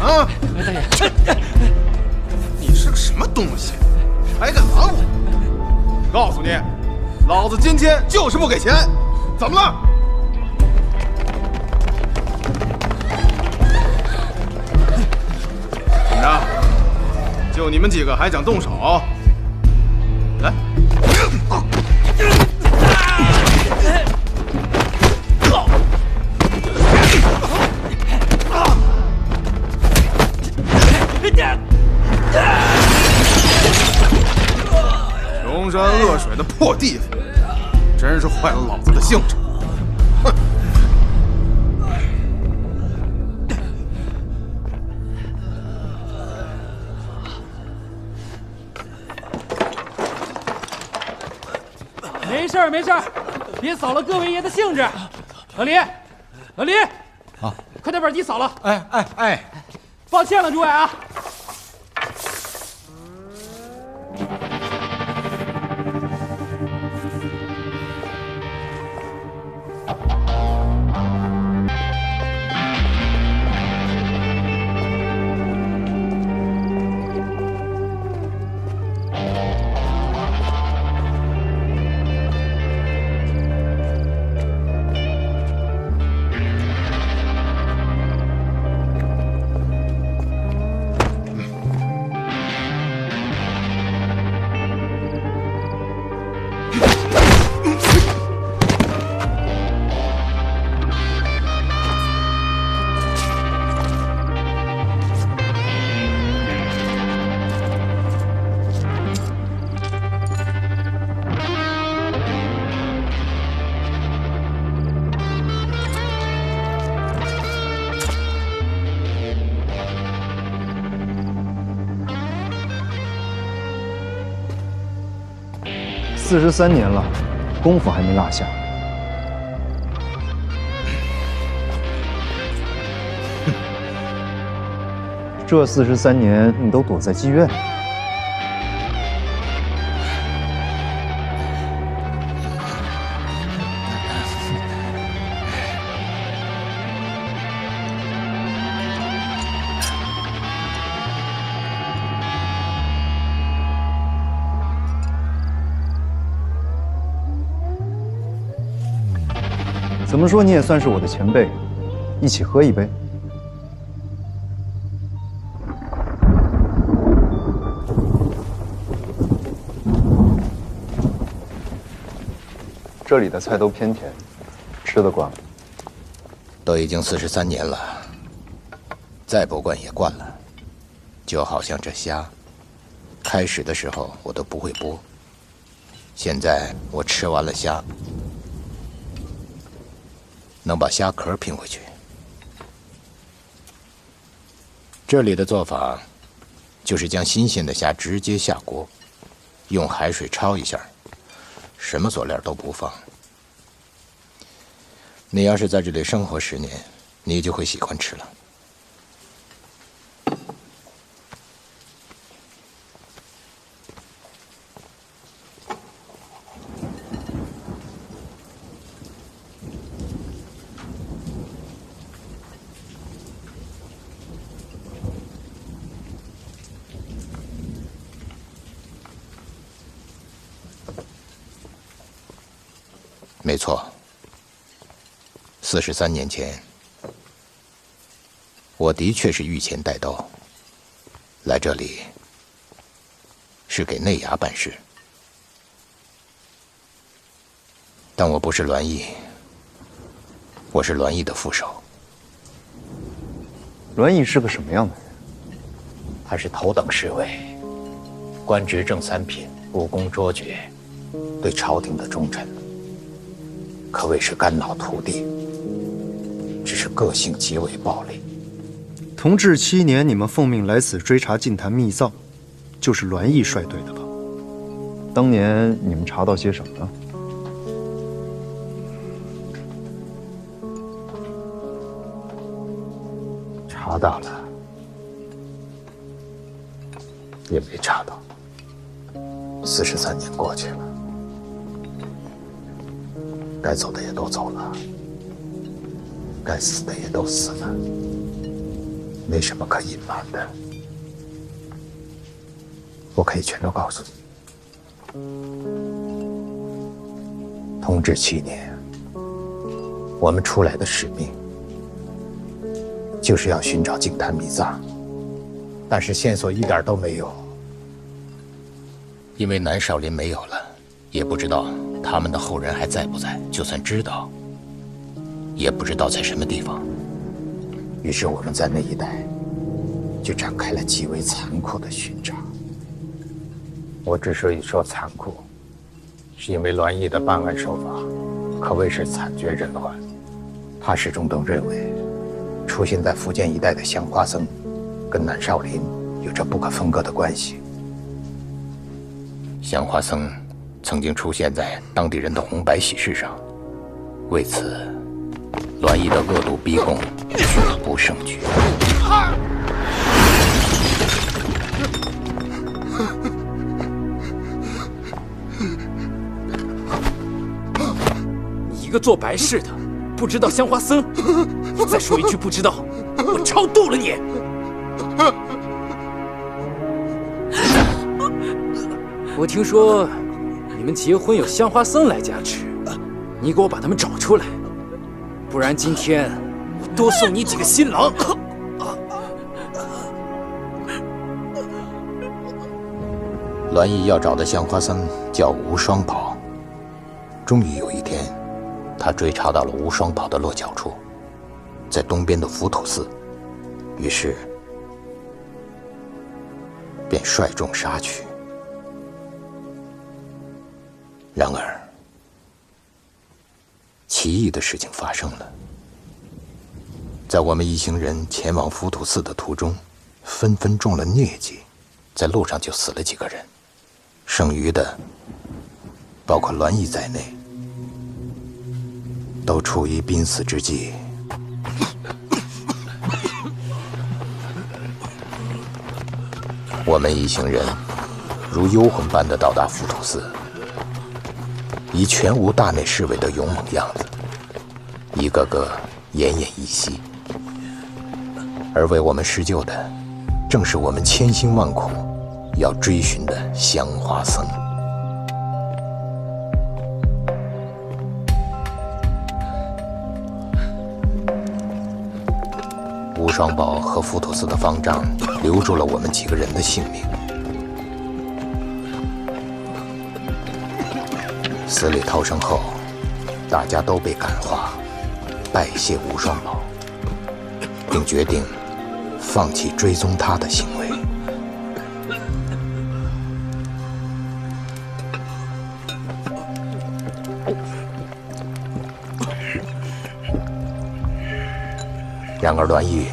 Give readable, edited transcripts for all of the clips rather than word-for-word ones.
啊！大爷，你是个什么东西？还敢拦我？告诉你，老子今天就是不给钱，怎么了？怎么着？就你们几个还想动手？来！穷山恶水的破地方，真是坏了老子的兴致。哼！没事儿，没事儿，别扫了各位爷的兴致。老李，老李，啊，快点把地扫了。哎，抱歉了，诸位啊。43年了，功夫还没落下。这43年你都躲在妓院。怎么说你也算是我的前辈，一起喝一杯。这里的菜都偏甜，吃得惯吗？都已经43年了，再不惯也惯了。就好像这虾，开始的时候我都不会剥，现在我吃完了虾，能把虾壳拼回去。这里的做法，就是将新鲜的虾直接下锅，用海水焯一下，什么佐料都不放。你要是在这里生活10年，你就会喜欢吃了。没错，43年前，我的确是御前带刀，来这里是给内衙办事，但我不是栾毅，我是栾毅的副手。栾毅是个什么样的人？他是头等侍卫，官职正3品，武功卓绝，对朝廷的忠臣。可谓是肝脑涂地，只是个性极为暴戾。同治7年，你们奉命来此追查禁坛密造，就是栾毅率队的吧？当年你们查到些什么呢？查到了，也没查到。43年过去了。该走的也都走了，该死的也都死了，没什么可隐瞒的，我可以全都告诉你。同治7年，我们出来的使命就是要寻找净坛密藏，但是线索一点都没有。因为南少林没有了，也不知道他们的后人还在不在，就算知道，也不知道在什么地方。于是我们在那一带就展开了极为残酷的寻找。我之所以说残酷，是因为栾毅的办案手法可谓是惨绝人寰。他始终都认为，出现在福建一带的香花僧跟南少林有着不可分割的关系。香花僧曾经出现在当地人的红白喜事上，为此，栾毅的恶毒逼供举不胜举。你一个做白事的，不知道香花僧，再说一句不知道，我超度了你！我听说你们结婚有香花僧来加持，你给我把他们找出来，不然今天我多送你几个新郎。栾毅要找的香花僧叫无双宝，终于有一天，他追查到了无双宝的落脚处，在东边的浮屠寺，于是便率众杀去。然而，奇异的事情发生了。在我们一行人前往浮屠寺的途中，纷纷中了疟疾，在路上就死了几个人，剩余的，包括栾毅在内，都处于濒死之际。我们一行人如幽魂般的到达浮屠寺。以全无大内侍卫的勇猛样子，一个个奄奄一息。而为我们施救的，正是我们千辛万苦要追寻的香花僧。无双宝和浮屠寺的方丈留住了我们几个人的性命。死里逃生后，大家都被感化，拜谢无双宝，并决定放弃追踪他的行为。然而栾毅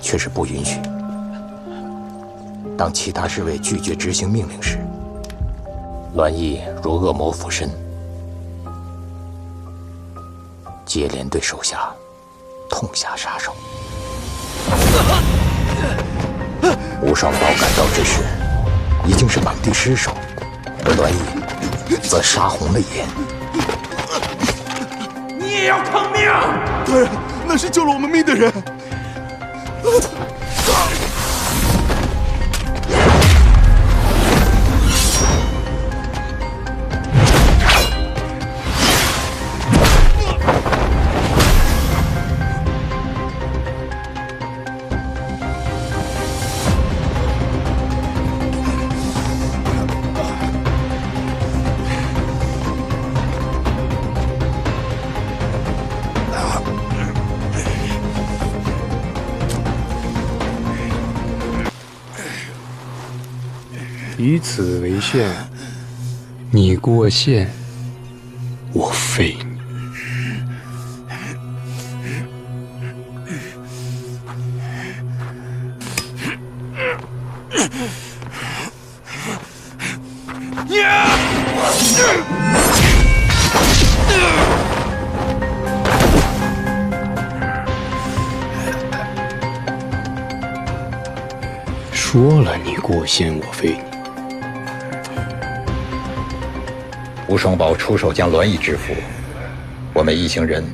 却是不允许。当其他侍卫拒绝执行命令时，栾毅如恶魔附身，接连对手下痛下杀手。无双宝赶到之时，已经是满地尸首，而栾毅则杀红了眼。你也要抗命！大人，那是救了我们命的人。以此为限，你过线，我废你。说了你过线，我废你。无双宝出手将栾毅制服，我们一行人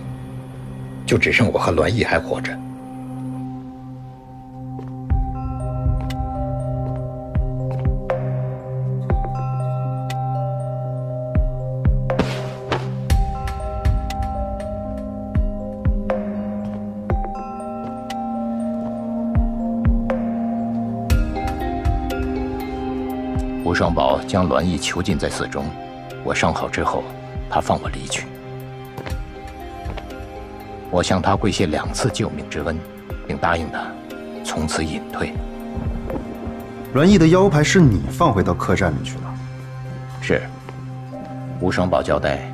就只剩我和栾毅还活着。吴双宝将栾毅囚禁在寺中，我伤好之后，他放我离去。我向他跪谢2次救命之恩，并答应他从此隐退。栾毅的腰牌是你放回到客栈里去的？是。吴双宝交代，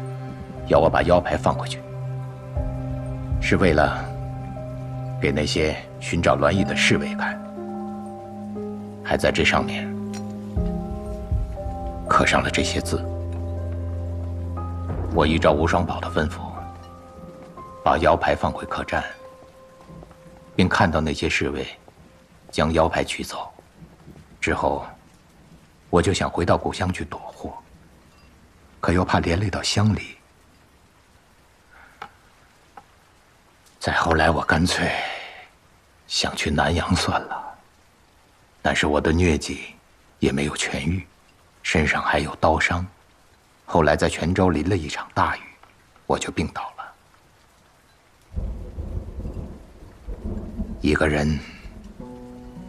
要我把腰牌放回去，是为了给那些寻找栾毅的侍卫看，还在这上面刻上了这些字。我依照吴双宝的吩咐，把腰牌放回客栈，并看到那些侍卫将腰牌取走之后，我就想回到故乡去躲祸，可又怕连累到乡里。再后来，我干脆想去南阳算了，但是我的疟疾也没有痊愈，身上还有刀伤。后来在泉州淋了一场大雨，我就病倒了。一个人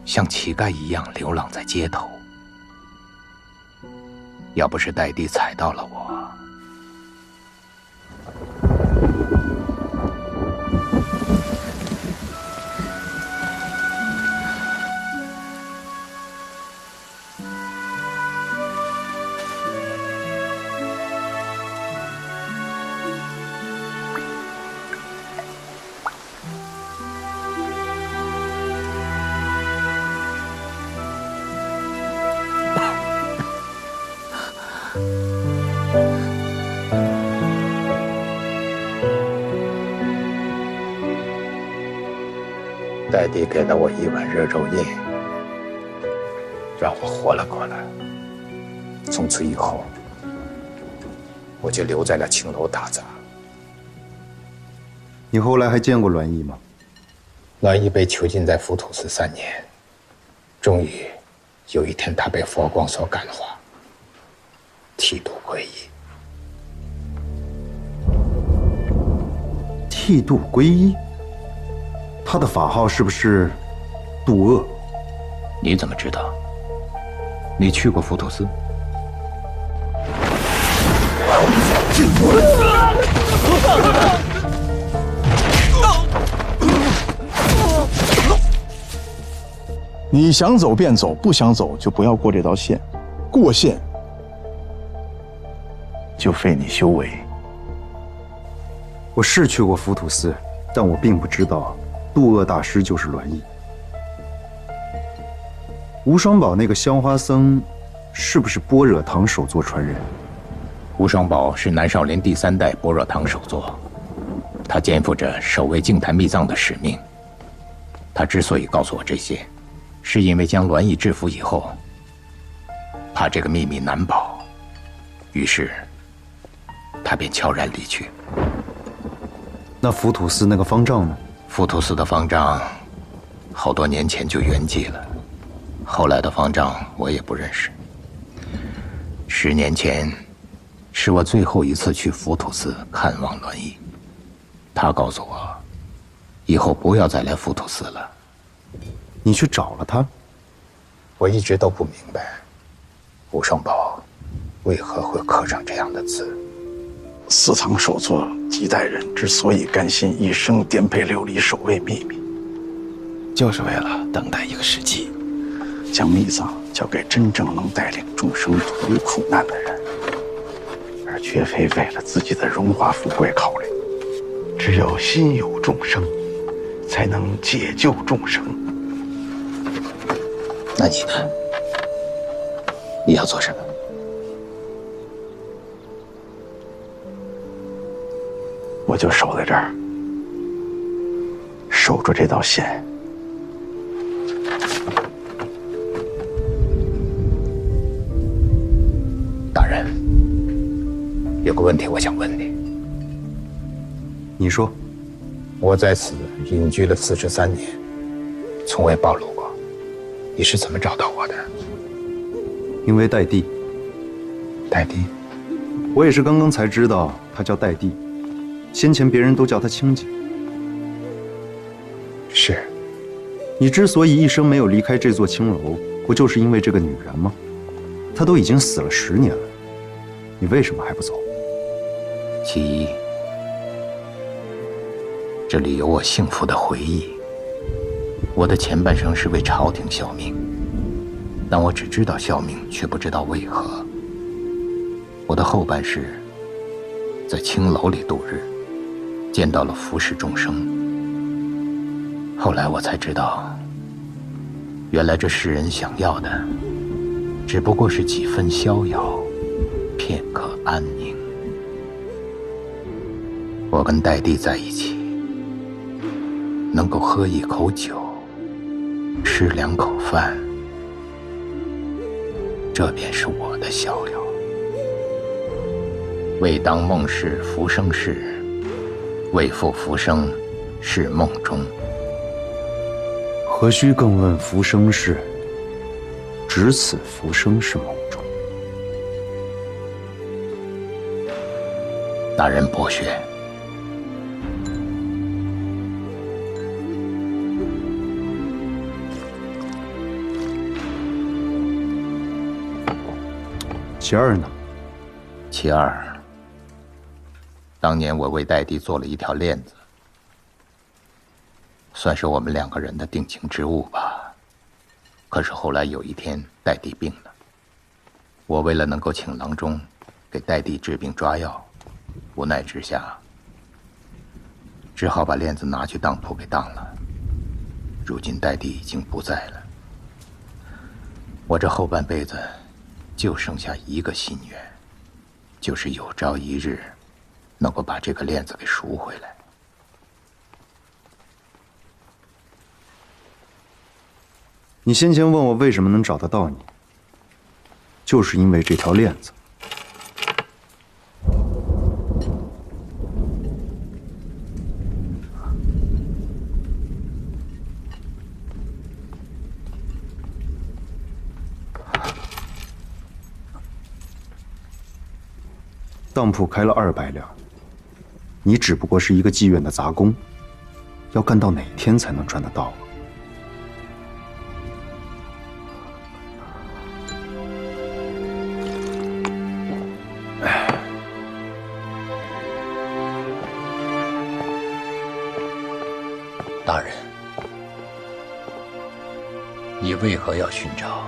像乞丐一样流浪在街头，要不是戴帝踩到了我，戴帝给了我1碗热粥叶，让我活了过来。从此以后，我就留在了青楼打杂。你后来还见过栾毅吗？栾毅被囚禁在浮屠寺3年，终于有一天他被佛光所感化，剃度皈依。剃度皈依？他的法号是不是渡恶？你怎么知道？你去过浮屠寺？你想走便走，不想走就不要过这道线，过线就废你修为。我是去过浮屠寺，但我并不知道渡恶大师就是栾毅。吴双宝那个香花僧，是不是般若堂首座传人？吴双宝是南少林第3代般若堂首座，他肩负着守卫净坛密藏的使命。他之所以告诉我这些，是因为将栾毅制服以后，怕这个秘密难保，于是他便悄然离去。那浮屠寺那个方丈呢？浮屠寺的方丈，好多年前就圆寂了，后来的方丈我也不认识。10年前，是我最后一次去浮屠寺看望栾毅，他告诉我，以后不要再来浮屠寺了。你去找了他？我一直都不明白，吴双宝为何会刻上这样的字。寺堂首座几代人之所以甘心一生颠沛流离守卫秘密，就是为了等待一个时机，将密藏交给真正能带领众生脱离苦难的人，而绝非为了自己的荣华富贵考虑。只有心有众生，才能解救众生。那你呢？你要做什么？我就守在这儿，守住这道线。大人，有个问题我想问你。你说。我在此隐居了43年，从未暴露过。你是怎么找到我的？因为戴帝。戴帝？我也是刚刚才知道他叫戴帝。先前别人都叫他清静。是。你之所以一生没有离开这座青楼，不就是因为这个女人吗？他都已经死了10年了，你为什么还不走？其一，这里有我幸福的回忆。我的前半生是为朝廷效命，但我只知道效命，却不知道为何。我的后半世在青楼里度日，见到了浮世众生。后来我才知道，原来这世人想要的只不过是几分逍遥，片刻安宁。我跟戴帝在一起，能够喝一口酒，吃2口饭，这便是我的逍遥。未当梦是浮生事，为负浮生是梦中。何须更问浮生事？只此浮生是梦中。大人博学。其二呢？其二，当年我为戴帝做了一条链子，算是我们2个人的定情之物吧。可是后来有一天，戴帝病了，我为了能够请郎中给戴帝治病抓药，无奈之下，只好把链子拿去当铺给当了。如今戴帝已经不在了，我这后半辈子就剩下一个心愿，就是有朝一日能够把这个链子给赎回来。你先前问我为什么能找得到你，就是因为这条链子。当铺开了200两，你只不过是一个妓院的杂工，要干到哪天才能赚得到啊？大人，你为何要寻找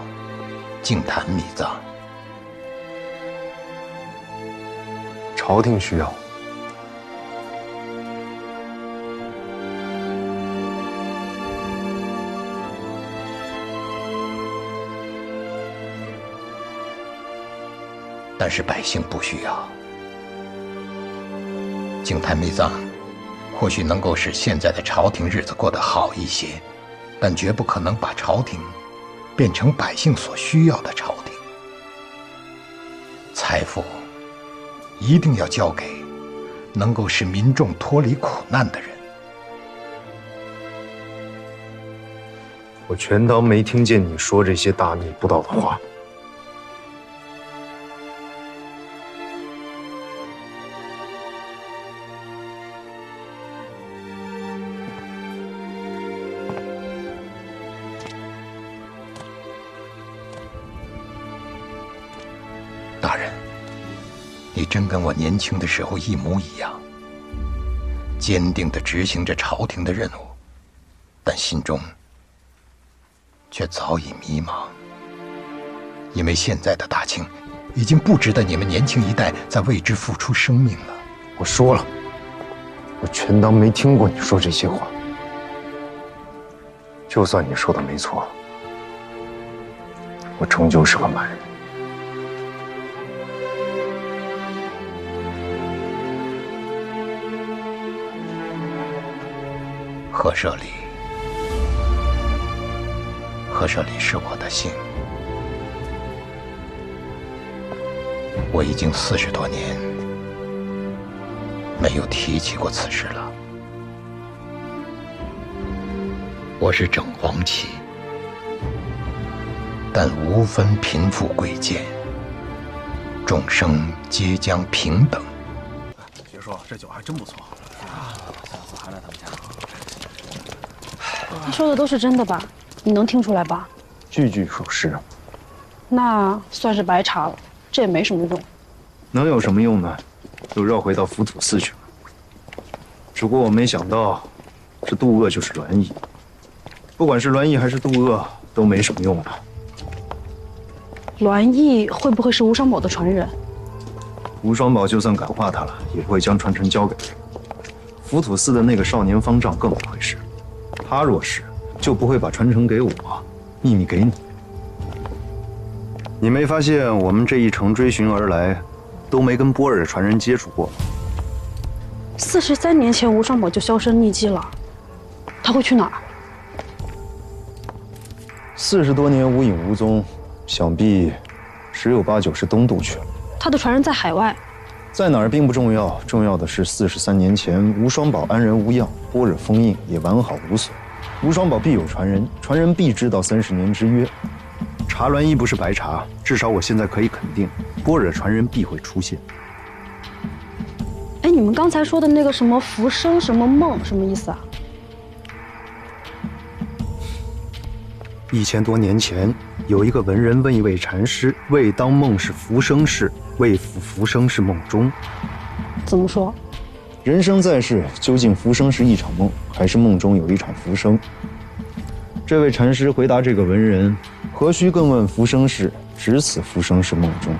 净坛秘藏？朝廷需要。但是百姓不需要。净坛秘藏或许能够使现在的朝廷日子过得好一些，但绝不可能把朝廷变成百姓所需要的朝廷。财富一定要交给能够使民众脱离苦难的人。我全当没听见你说这些大逆不道的话。大人，你真跟我年轻的时候一模一样，坚定地执行着朝廷的任务，但心中却早已迷茫，因为现在的大清已经不值得你们年轻一代在为之付出生命了。我说了，我全当没听过你说这些话。就算你说的没错，我终究是个满人。何舍里，何舍里是我的姓。我已经40多年没有提起过此事了。我是整黄旗，但无分贫富贵贱，众生皆将平等。别说，这酒还真不错啊！下次还来他们家。他说的都是真的吧？你能听出来吧？句句属实。那算是白查了，这也没什么用。能有什么用呢？又绕回到浮屠寺去了。只不过我没想到，这渡恶就是栾毅。不管是栾毅还是渡恶，都没什么用了。栾毅会不会是无双宝的传人？无双宝就算感化他了，也不会将传承交给他。浮屠寺的那个少年方丈更不会是，他若是，就不会把传承给我，秘密给你。你没发现我们这一程追寻而来，都没跟波尔的传人接触过吗？43年前无双宝就销声匿迹了，他会去哪儿？40多年无影无踪，想必十有八九是东渡去了。他的传人在海外，在哪儿并不重要，重要的是43年前无双宝安然无恙，般若封印也完好无损。无双宝必有传人，传人必知道30年之约。查栾毅不是白查，至少我现在可以肯定，般若传人必会出现。哎，你们刚才说的那个什么浮生什么梦，什么意思啊？1000多年前，有一个文人问一位禅师：“未当梦是浮生事，未复浮生是梦中。”怎么说？人生在世，究竟浮生是一场梦，还是梦中有一场浮生？这位禅师回答这个文人：“何须更问浮生事，只此浮生是梦中。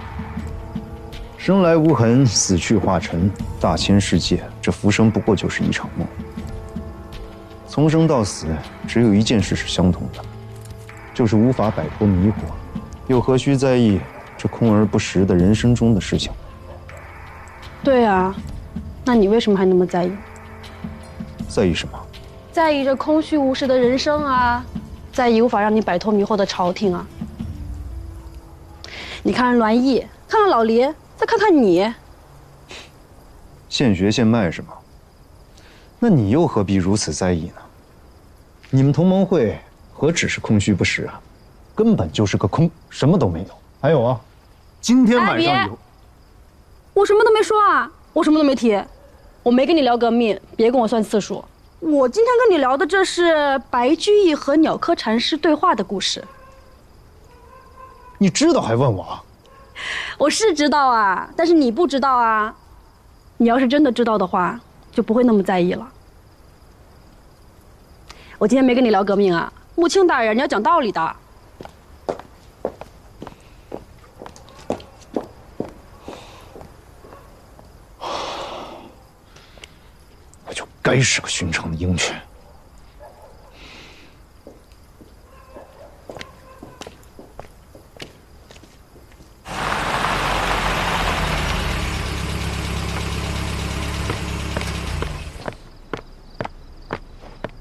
生来无痕，死去化尘，大千世界，这浮生不过就是一场梦。从生到死，只有一件事是相同的。”就是无法摆脱迷惑，又何须在意这空而不实的人生中的事情？对啊，那你为什么还那么在意？在意什么？在意这空虚无实的人生啊，在意无法让你摆脱迷惑的朝廷啊。你看栾毅，看看老黎，再看看你，现学现卖是吗？那你又何必如此在意呢？你们同盟会何止是空虚不实啊，根本就是个空，什么都没有。还有啊，今天晚上有，我什么都没说啊，我什么都没提，我没跟你聊革命，别跟我算次数。我今天跟你聊的这是白居易和鸟窠禅师对话的故事。你知道还问我啊？我是知道啊，但是你不知道啊。你要是真的知道的话，就不会那么在意了。我今天没跟你聊革命啊。穆青大人，你要讲道理的。我就该是个寻常的鹰犬。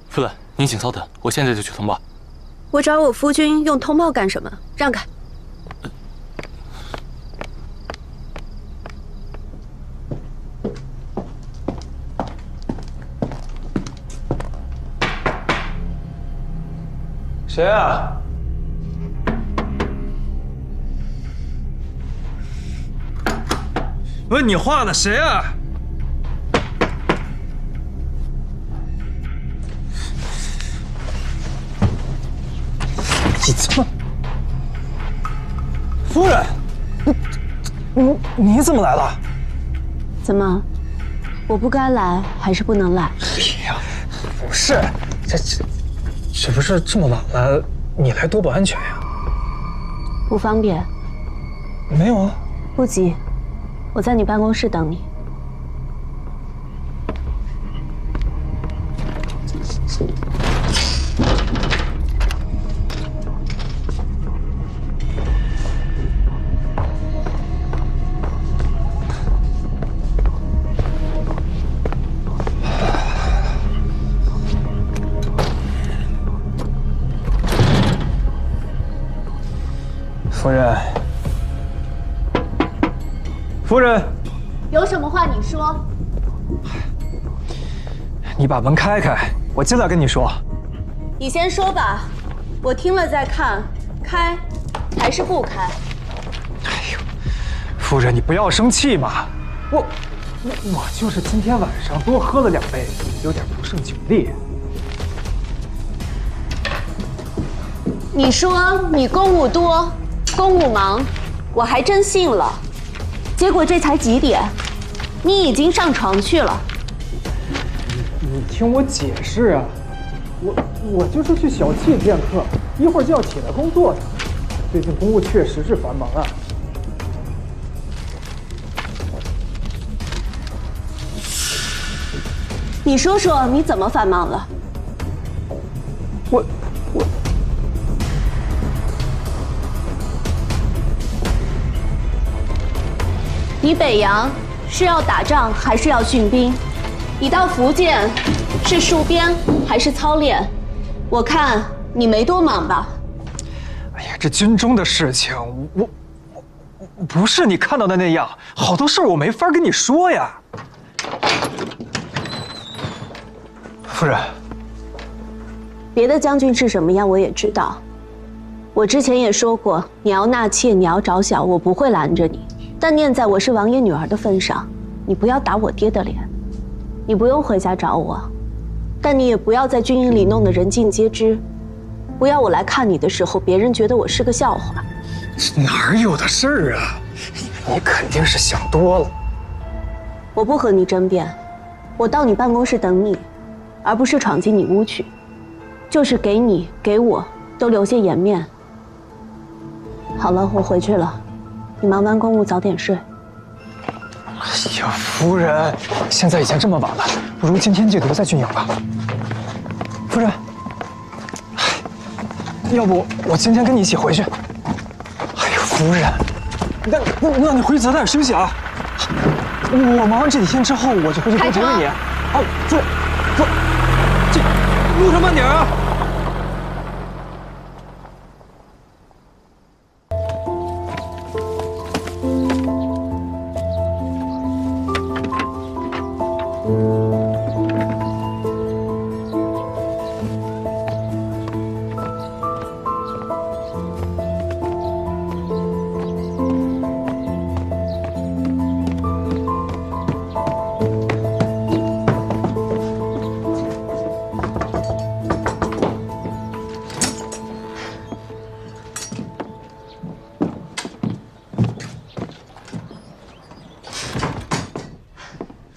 夫人，您请稍等，我现在就去通报。我找我夫君用通报干什么？让开！谁啊？问你话呢，谁啊？你这么，夫人，你怎么来了？怎么，我不该来还是不能来？哎呀，不是，这不是这么晚了，你来多不安全呀？不方便。没有啊。不急，我在你办公室等你。夫人，夫人，有什么话你说。你把门开开，我进来跟你说。你先说吧，我听了再看，开还是不开。哎呦，夫人，你不要生气嘛，我就是今天晚上多喝了2杯，有点不胜酒力。你说你公务多，公务忙，我还真信了。结果这才几点，你已经上床去了。你听我解释啊，我就是去小憩片刻，一会儿就要起来工作的。最近公务确实是繁忙啊。你说说你怎么繁忙了？我，你北洋是要打仗还是要训兵？你到福建是戍边还是操练？我看你没多忙吧。哎呀，这军中的事情，我不是你看到的那样，好多事我没法跟你说呀。夫人，别的将军是什么样我也知道。我之前也说过，你要纳妾，你要找小，我不会拦着你。但念在我是王爷女儿的份上，你不要打我爹的脸。你不用回家找我，但你也不要在军营里弄得人尽皆知。不要我来看你的时候，别人觉得我是个笑话。哪有的事儿啊？你肯定是想多了。我不和你争辩，我到你办公室等你，而不是闯进你屋去，就是给你给我都留些颜面。好了，我回去了，你忙完公务早点睡。哎呀，夫人，现在已经这么晚了，不如今天就留在军营吧。夫人，要不我今天跟你一起回去？哎呀，夫人，那你回去早点休息啊。我忙完这几天之后，我就回去多陪陪你。哦，夫人，这路上慢点啊。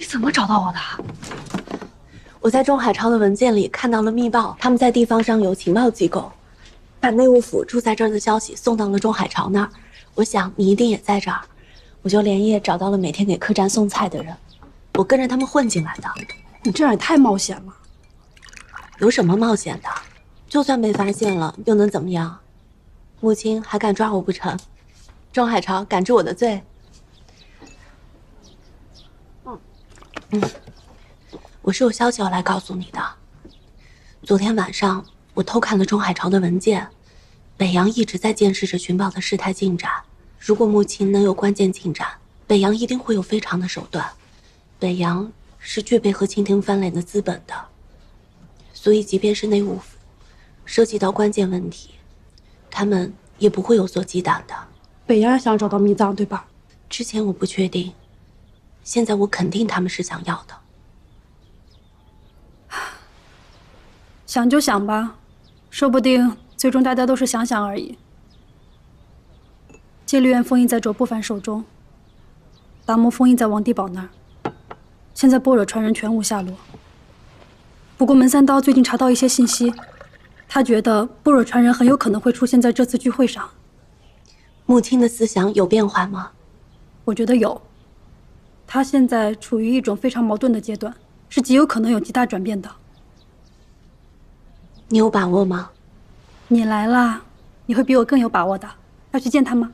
怎么找到我的？我在中海超的文件里看到了密报，他们在地方上有情报机构，把内务府住在这儿的消息送到了中海超那儿。我想你一定也在这儿，我就连夜找到了每天给客栈送菜的人，我跟着他们混进来的。你这样也太冒险了。有什么冒险的？就算被发现了，又能怎么样？母亲还敢抓我不成？钟海潮敢治我的罪？我是有消息要来告诉你的。昨天晚上我偷看了钟海潮的文件，北洋一直在监视着寻宝的事态进展。如果母亲能有关键进展，北洋一定会有非常的手段。北洋是具备和清廷翻脸的资本的，所以即便是内务府涉及到关键问题，他们也不会有所忌惮的。北洋想找到密藏，对吧？之前我不确定，现在我肯定他们是想要的。想就想吧，说不定最终大家都是想想而已。戒律院封印在卓不凡手中，达摩封印在王地宝那儿，现在般若传人全无下落。不过门三刀最近查到一些信息，他觉得般若传人很有可能会出现在这次聚会上。母亲的思想有变化吗？我觉得有。他现在处于一种非常矛盾的阶段，是极有可能有极大转变的。你有把握吗？你来了，你会比我更有把握的。要去见他吗？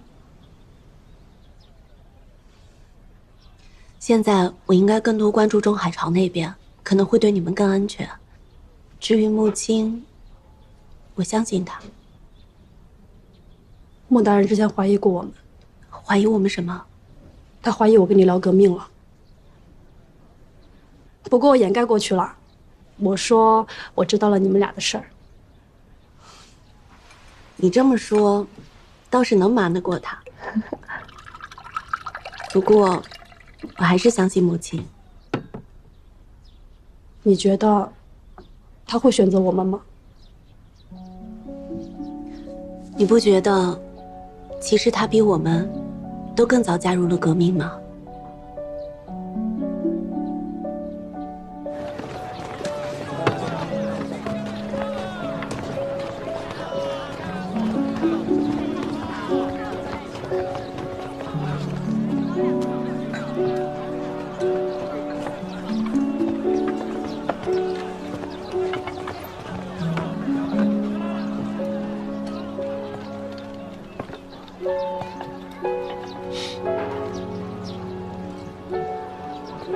现在我应该更多关注中海潮那边，可能会对你们更安全。至于穆青，我相信他。莫大人之前怀疑过我们。怀疑我们什么？他怀疑我跟你聊革命了。不过我掩盖过去了。我说我知道了你们俩的事儿。你这么说，倒是能瞒得过他。不过，我还是相信母亲。你觉得他会选择我们吗？你不觉得其实他比我们都更早加入了革命吗？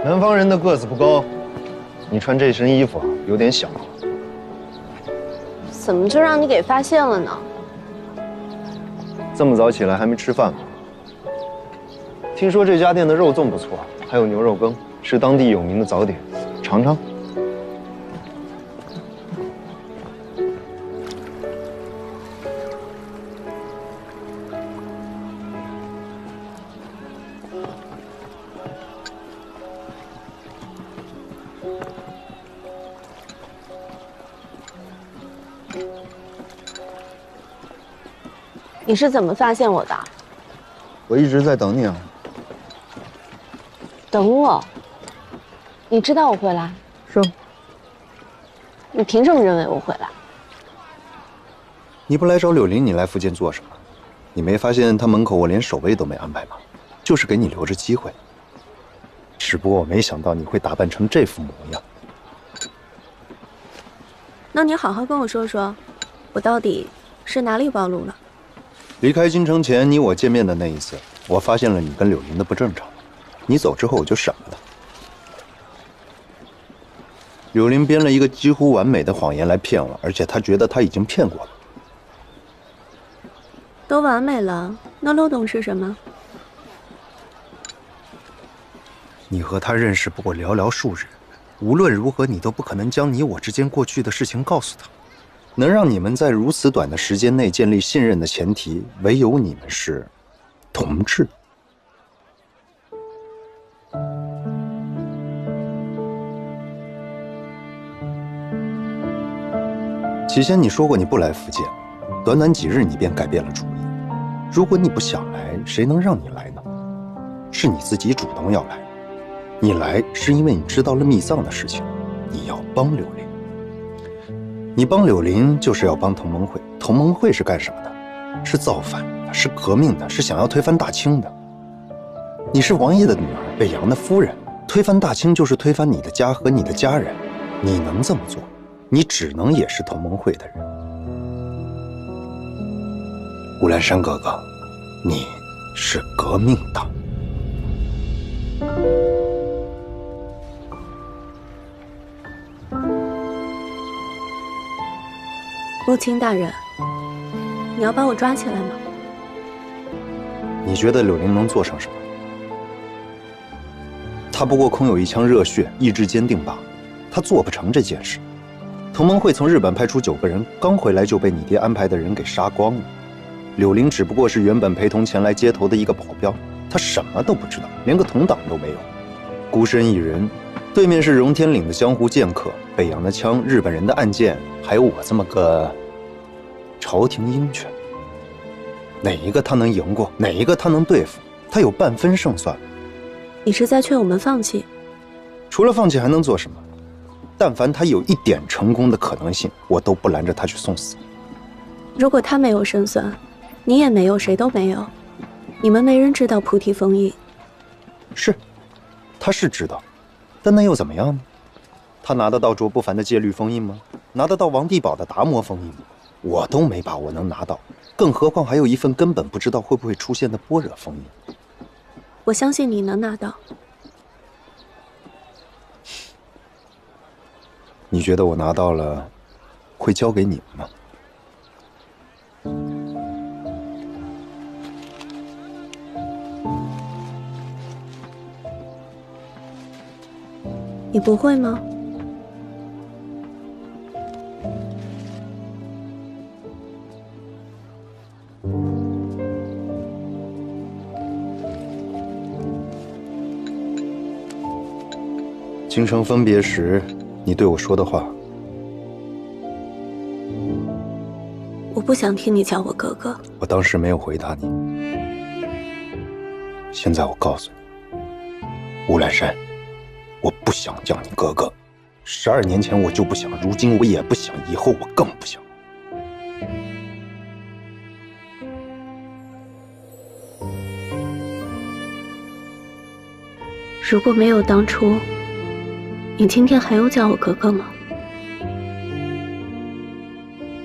南方人的个子不高，你穿这身衣服有点小。怎么就让你给发现了呢？这么早起来还没吃饭吗？听说这家店的肉粽不错，还有牛肉羹，是当地有名的早点，尝尝。你是怎么发现我的？我一直在等你啊。等我？你知道我会来？是。你凭什么认为我会来？你不来找柳林，你来福建做什么？你没发现他门口我连守卫都没安排吗？就是给你留着机会。只不过我没想到你会打扮成这副模样。那你好好跟我说说，我到底是哪里暴露了？离开京城前，你我见面的那一次，我发现了你跟柳林的不正常。你走之后，我就闪了他。柳林编了一个几乎完美的谎言来骗我，而且他觉得他已经骗过了。都完美了，那漏洞是什么？你和他认识不过寥寥数日，无论如何，你都不可能将你我之间过去的事情告诉他。能让你们在如此短的时间内建立信任的前提，唯有你们是同志。起先你说过你不来福建，短短几日你便改变了主意。如果你不想来，谁能让你来呢？是你自己主动要来。你来是因为你知道了密藏的事情，你要帮柳林。你帮柳林就是要帮同盟会，同盟会是干什么的？是造反的，是革命的，是想要推翻大清的。你是王爷的女儿，北洋的夫人，推翻大清就是推翻你的家和你的家人。你能这么做，你只能也是同盟会的人。乌兰山哥哥，你是革命党。穆青大人，你要把我抓起来吗？你觉得柳林能做成什么？他不过空有一腔热血，意志坚定罢了。他做不成这件事。同盟会从日本派出9个人，刚回来就被你爹安排的人给杀光了。柳林只不过是原本陪同前来接头的一个保镖，他什么都不知道，连个同党都没有，孤身一人。对面是荣天岭的江湖剑客，北洋的枪，日本人的暗箭，还有我这么个朝廷鹰犬。哪一个他能赢过？哪一个他能对付？他有半分胜算。你是在劝我们放弃？除了放弃还能做什么？但凡他有一点成功的可能性，我都不拦着他去送死。如果他没有胜算，你也没有，谁都没有。你们没人知道菩提封印。是，他是知道，但那又怎么样呢？他拿得到卓不凡的戒律封印吗？拿得到王地宝的达摩封印吗？我都没把握能拿到，更何况还有一份根本不知道会不会出现的般若封印。我相信你能拿到。你觉得我拿到了，会交给你们吗？你不会吗？京城分别时，你对我说的话。我不想听你叫我哥哥。我当时没有回答你，现在我告诉你，乌兰山，我不想叫你哥哥。12年前我就不想，如今我也不想，以后我更不想。如果没有当初，你今天还用叫我哥哥吗？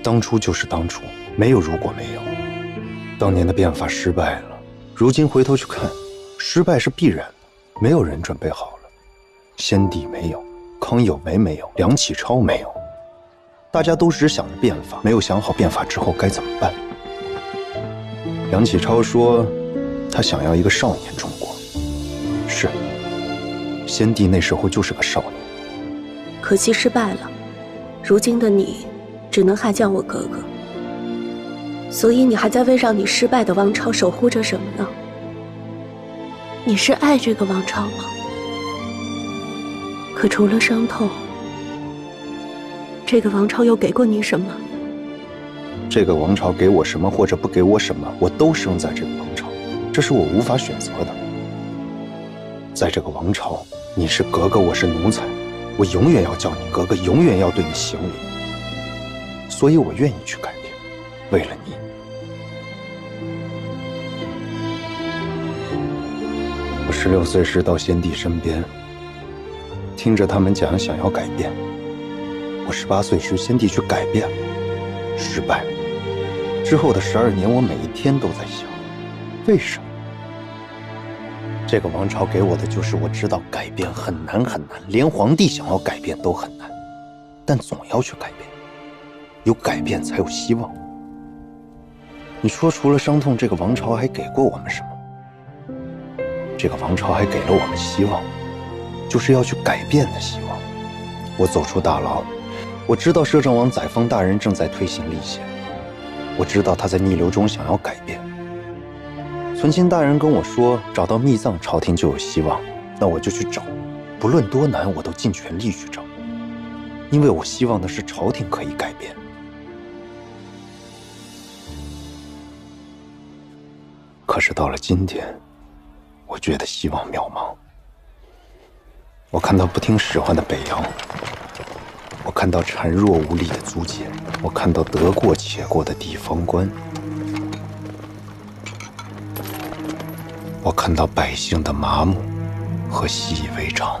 当初就是当初，没有如果没有。当年的变法失败了，如今回头去看，失败是必然的，没有人准备好了。先帝没有，康有为没有，梁启超没有，大家都只想着变法，没有想好变法之后该怎么办。梁启超说，他想要一个少年中国。是，先帝那时候就是个少年，可惜失败了。如今的你，只能还叫我哥哥。所以你还在为让你失败的王朝守护着什么呢？你是爱这个王朝吗？可除了伤痛，这个王朝又给过你什么？这个王朝给我什么或者不给我什么，我都生在这个王朝，这是我无法选择的。在这个王朝，你是格格，我是奴才，我永远要叫你格格，永远要对你行礼。所以我愿意去改变，为了你。我16岁时到先帝身边，听着他们讲想要改变。我18岁时，先帝去改变了，失败了。之后的12年，我每一天都在想，为什么？这个王朝给我的就是我知道改变很难很难，连皇帝想要改变都很难，但总要去改变，有改变才有希望。你说除了伤痛，这个王朝还给过我们什么？这个王朝还给了我们希望，就是要去改变的希望。我走出大牢，我知道摄政王载沣大人正在推行立宪，我知道他在逆流中想要改变。存亲大人跟我说，找到秘藏，朝廷就有希望，那我就去找，不论多难，我都尽全力去找，因为我希望的是朝廷可以改变。可是到了今天，我觉得希望渺茫。我看到不听使唤的北洋，我看到孱弱无力的租界，我看到得过且过的地方官，我看到百姓的麻木和习以为常。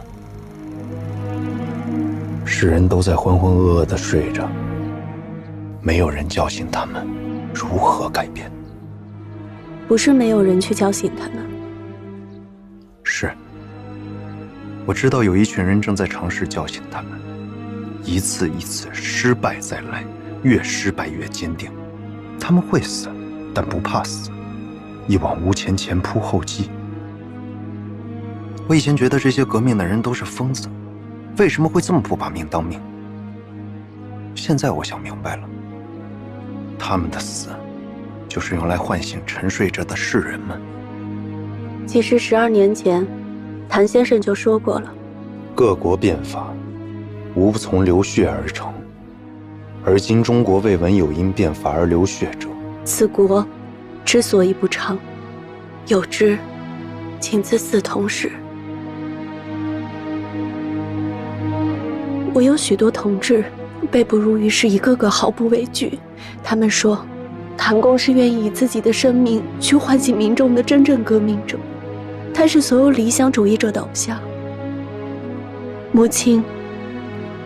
世人都在浑浑噩噩地睡着，没有人叫醒他们如何改变。不是没有人去叫醒他们，是，我知道有一群人正在尝试叫醒他们，一次一次失败再来，越失败越坚定。他们会死，但不怕死，一往无前，前仆后继。我以前觉得这些革命的人都是疯子，为什么会这么不把命当命？现在我想明白了，他们的死就是用来唤醒沉睡着的世人们。其实12年前，谭先生就说过了，各国变法，无不从流血而成，而今中国未闻有因变法而流血者。此国之所以不昌，有之，请自嗣同始。我有许多同志被捕入狱时，一个个毫不畏惧。他们说，谭公是愿意以自己的生命去唤醒民众的真正革命者，他是所有理想主义者的偶像。母亲，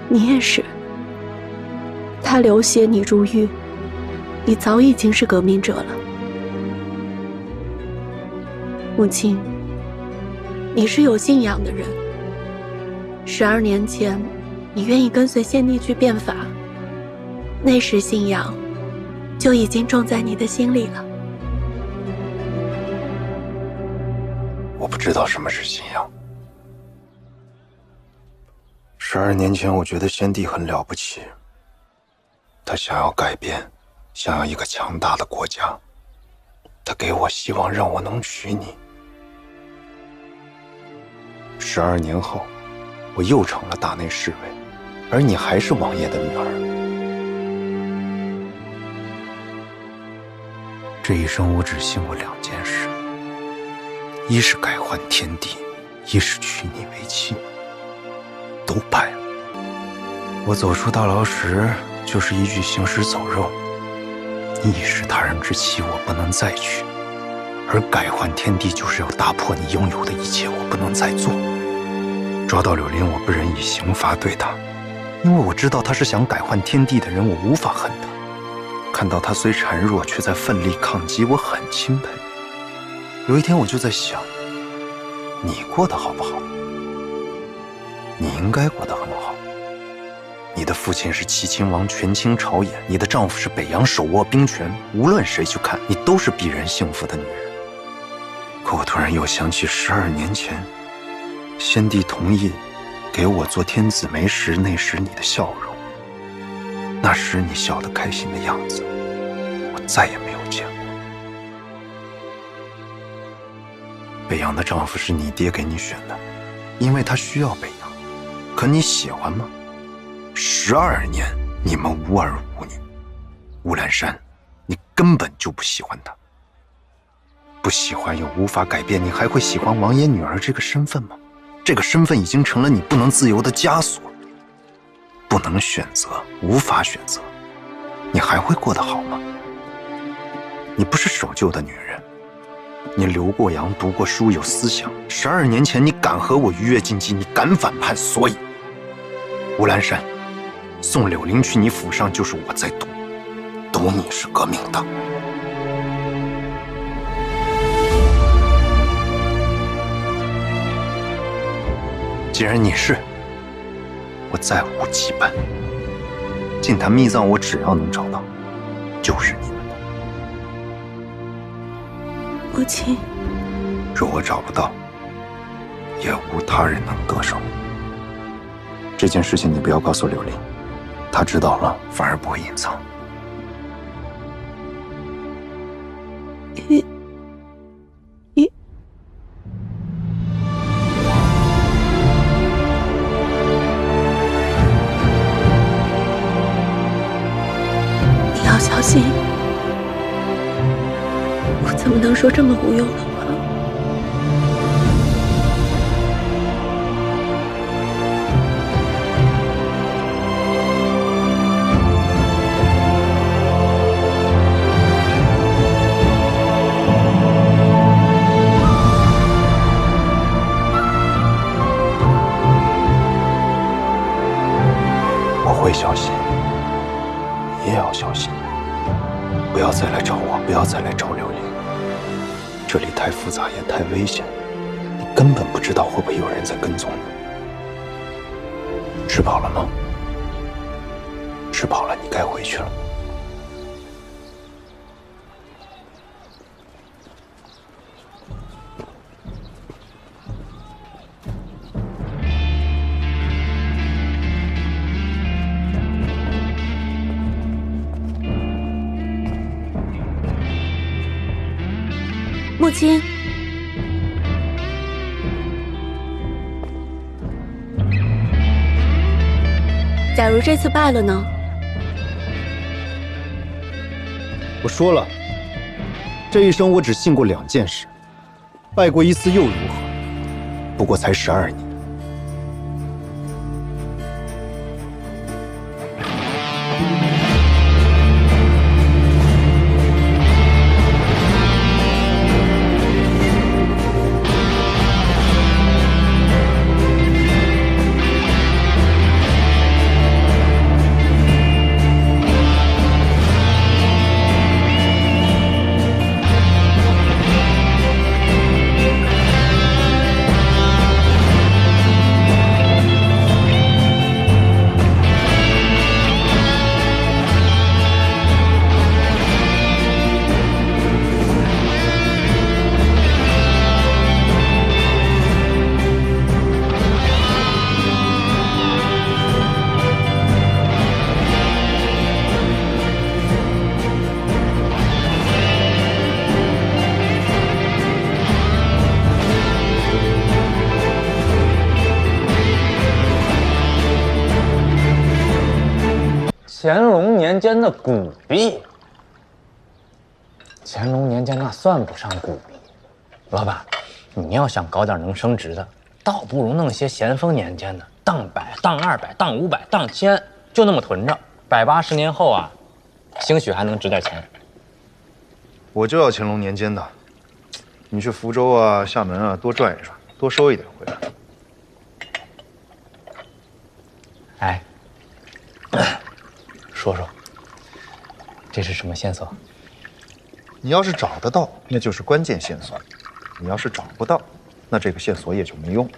你也是。他流血，你入狱，你早已经是革命者了。母亲，你是有信仰的人。12年前，你愿意跟随先帝去变法，那时信仰就已经种在你的心里了。我不知道什么是信仰。12年前，我觉得先帝很了不起，他想要改变，想要一个强大的国家，他给我希望，让我能娶你。12年后，我又成了大内侍卫，而你还是王爷的女儿。这一生我只信过2件事，一是改换天地，一是娶你为妻，都败了。我走出大牢时，就是一具行尸走肉。你已是他人之妻，我不能再娶；而改换天地，就是要打破你拥有的一切，我不能再做。抓到柳林，我不忍以刑罚对他，因为我知道他是想改换天地的人，我无法恨他。看到他虽孱弱，却在奋力抗击，我很钦佩。有一天我就在想，你过得好不好？你应该过得很好。你的父亲是齐秦王，权倾朝野；你的丈夫是北洋，手握兵权。无论谁去看，你都是逼人幸福的女人。可我突然又想起12年前，先帝同意给我做天子媒时，那时你的笑容，那时你笑得开心的样子，我再也没有见过。北洋的丈夫是你爹给你选的，因为他需要北洋。可你喜欢吗？12年，你们无儿无女。乌兰山，你根本就不喜欢他。不喜欢又无法改变，你还会喜欢王爷女儿这个身份吗？这个身份已经成了你不能自由的枷锁。不能选择，无法选择，你还会过得好吗？你不是守旧的女人，你留过洋，读过书，有思想。12年前，你敢和我逾越禁忌，你敢反叛，所以乌兰山送柳林去你府上，就是我在赌你是革命党。既然你是，我再无羁绊。禁坛秘藏，我只要能找到，就是你们的。母亲，若我找不到，也无他人能得手。这件事情你不要告诉柳林，他知道了反而不会隐藏。你要小心，我怎么能说这么无用的话？会小心，你也要小心，不要再来找我，不要再来找柳林。这里太复杂也太危险，你根本不知道会不会有人在跟踪你。吃饱了吗？吃饱了，你该回去了。母亲，假如这次败了呢？我说了，这一生我只信过2件事，败过1次又如何？不过才12年。乾隆年间的古币，乾隆年间那算不上古币。老板，你要想搞点能升值的，倒不如弄些咸丰年间的，当100、当200、当500、当1000，就那么囤着，180年后啊，兴许还能值点钱。我就要乾隆年间的。你去福州啊、厦门啊多转一转，多收一点回来。哎，说说，这是什么线索？你要是找得到，那就是关键线索；你要是找不到，那这个线索也就没用。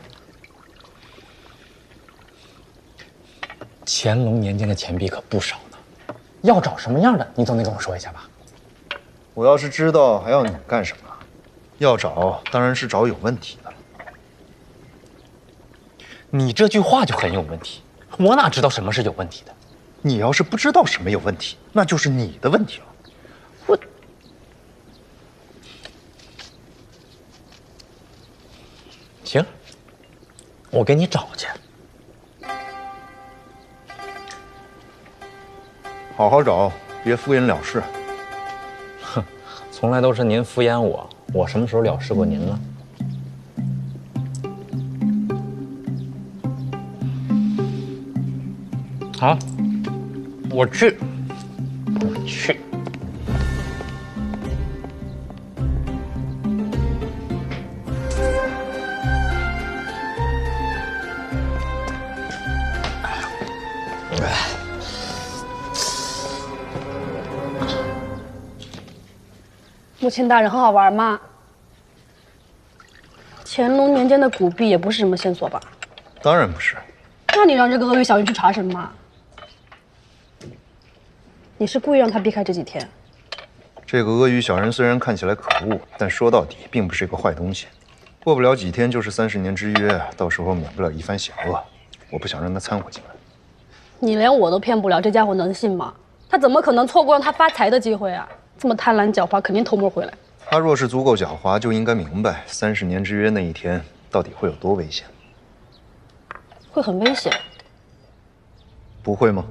乾隆年间的钱币可不少呢，要找什么样的，你总得跟我说一下吧。我要是知道，还要你干什么？要找，当然是找有问题的了。你这句话就很有问题，我哪知道什么是有问题的？你要是不知道什么有问题，那就是你的问题了。我，行，我给你找去。好好找，别敷衍了事。哼，从来都是您敷衍我，我什么时候了事过您了？好，我去。母亲大人，很好玩吗？乾隆年间的古币也不是什么线索吧？当然不是。那你让这个鳄鱼小人去查什么？你是故意让他避开这几天？这个鳄鱼小人虽然看起来可恶，但说到底并不是一个坏东西。过不了几天就是30年之约，到时候免不了一番险恶。我不想让他掺和进来。你连我都骗不了，这家伙能信吗？他怎么可能错过让他发财的机会啊？这么贪婪狡猾，肯定偷摸回来。他若是足够狡猾，就应该明白30年之约那一天到底会有多危险。会很危险？不会吗？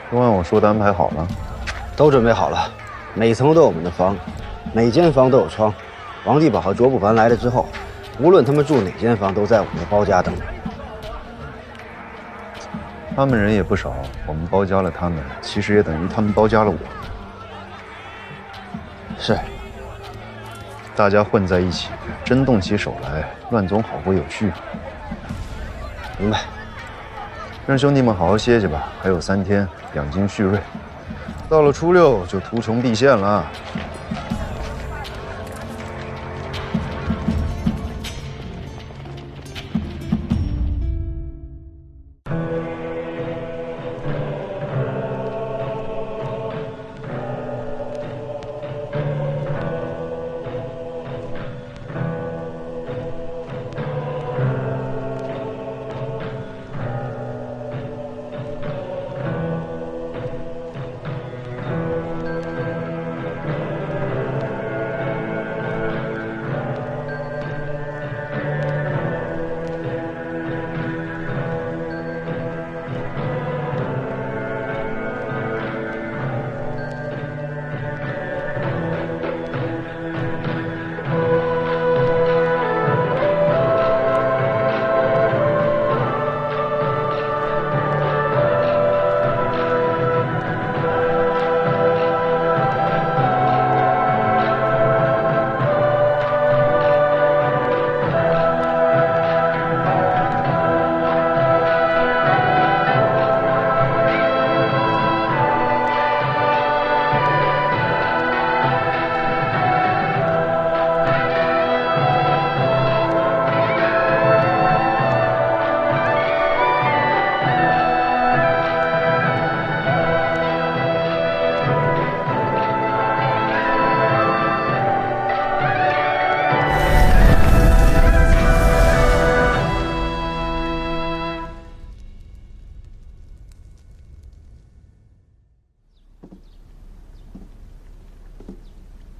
都按我说的安排好了，都准备好了，每层都有我们的房，每间房都有窗。王地宝和卓不凡来了之后，无论他们住哪间房，都在我们的包家等着。他们人也不少，我们包夹了他们，其实也等于他们包夹了我。是，大家混在一起，真动起手来，乱总好过有序。明白。让兄弟们好好歇歇吧，还有3天养精蓄锐，到了初6就图穷匕现了。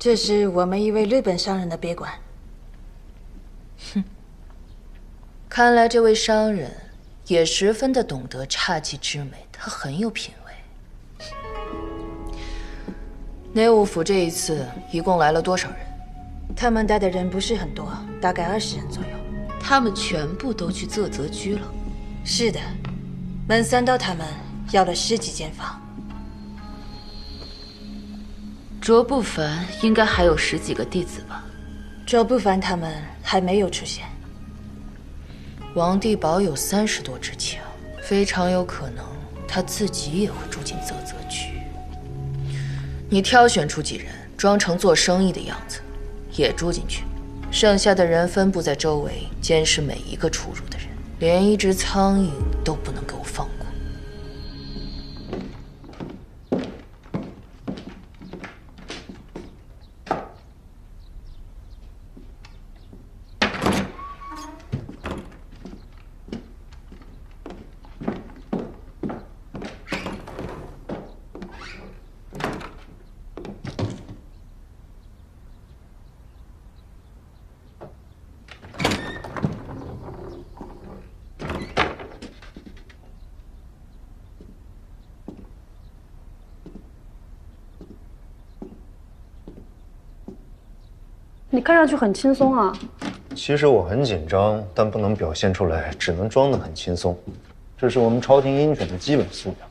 这是我们一位日本商人的别馆。哼，看来这位商人也十分的懂得侘寂之美，他很有品味。内务府这一次一共来了多少人？他们带的人不是很多，大概20人左右。他们全部都去啧泽居了。是的，门三刀他们要了10几间房。卓不凡应该还有10几个弟子吧？卓不凡他们还没有出现。王地堡有30多支枪，非常有可能他自己也会住进啧泽居。你挑选出几人，装成做生意的样子，也住进去。剩下的人分布在周围，监视每一个出入的人，连一只苍蝇都不能给我放过。你看上去很轻松啊。其实我很紧张，但不能表现出来，只能装得很轻松。这是我们朝廷鹰犬的基本素养。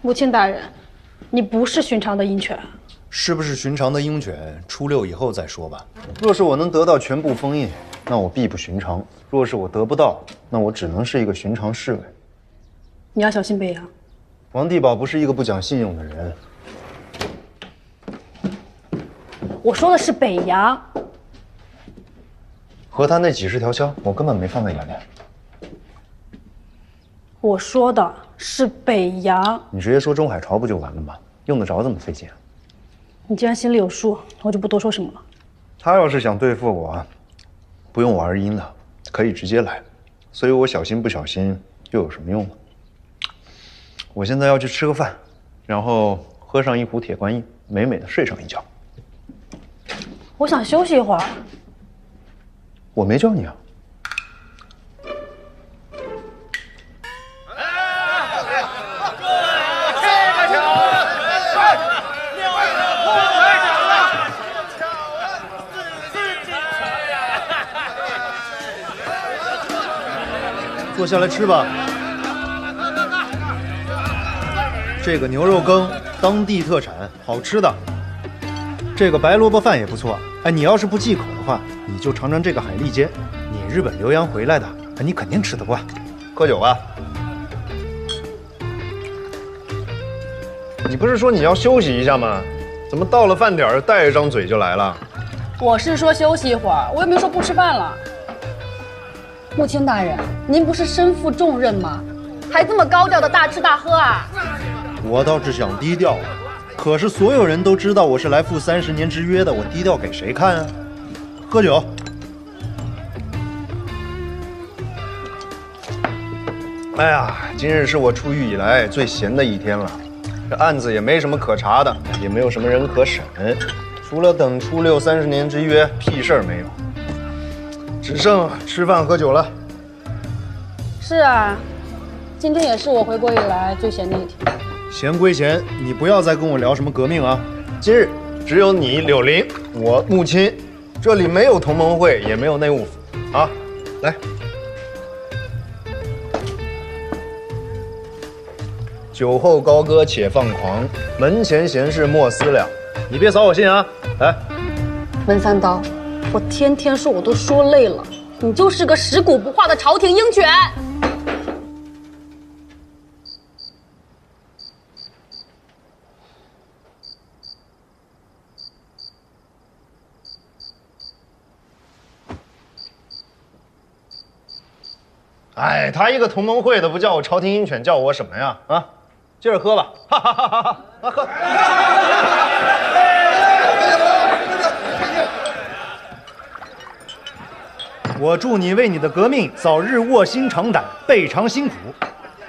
母亲大人，你不是寻常的鹰犬。是不是寻常的鹰犬，初6以后再说吧。若是我能得到全部封印，那我必不寻常；若是我得不到，那我只能是一个寻常侍卫。你要小心北洋。王地堡不是一个不讲信用的人。我说的是北洋。和他那几10条枪，我根本没放在眼里。我说的是北洋。你直接说中海潮不就完了吗？用得着这么费劲啊？你既然心里有数，我就不多说什么了。他要是想对付我，不用我二鹰的，可以直接来。所以我小心不小心又有什么用呢？我现在要去吃个饭，然后喝上一壶铁观音，美美的睡上一觉。我想休息一会儿。我没叫你啊。坐下来吃吧。这个牛肉羹当地特产，好吃的。这个白萝卜饭也不错。哎，你要是不忌口的话，你就尝尝这个海蛎煎。你日本留洋回来的，你肯定吃得惯。喝酒吧。你不是说你要休息一下吗？怎么到了饭点带一张嘴就来了？我是说休息一会儿，我又没说不吃饭了。母亲大人，您不是身负重任吗？还这么高调的大吃大喝啊？我倒是想低调，可是所有人都知道我是来赴30年之约的，我低调给谁看啊？喝酒。哎呀，今日是我出狱以来最闲的一天了，这案子也没什么可查的，也没有什么人可审，除了等初6 30年之约，屁事儿没有，只剩吃饭喝酒了。是啊，今天也是我回国以来最闲的一天。闲归闲，你不要再跟我聊什么革命啊！今日只有你柳林，我穆亲，这里没有同盟会，也没有内务府啊！来，酒后高歌且放狂，门前闲事莫思量。你别扫我兴啊！来，文三刀，我天天说我都说累了，你就是个食古不化的朝廷鹰犬。哎，他一个同盟会的，不叫我朝廷鹰犬，叫我什么呀？啊，接着喝吧，哈哈哈哈哈！啊，喝。我祝你为你的革命早日卧薪尝胆，倍尝辛苦。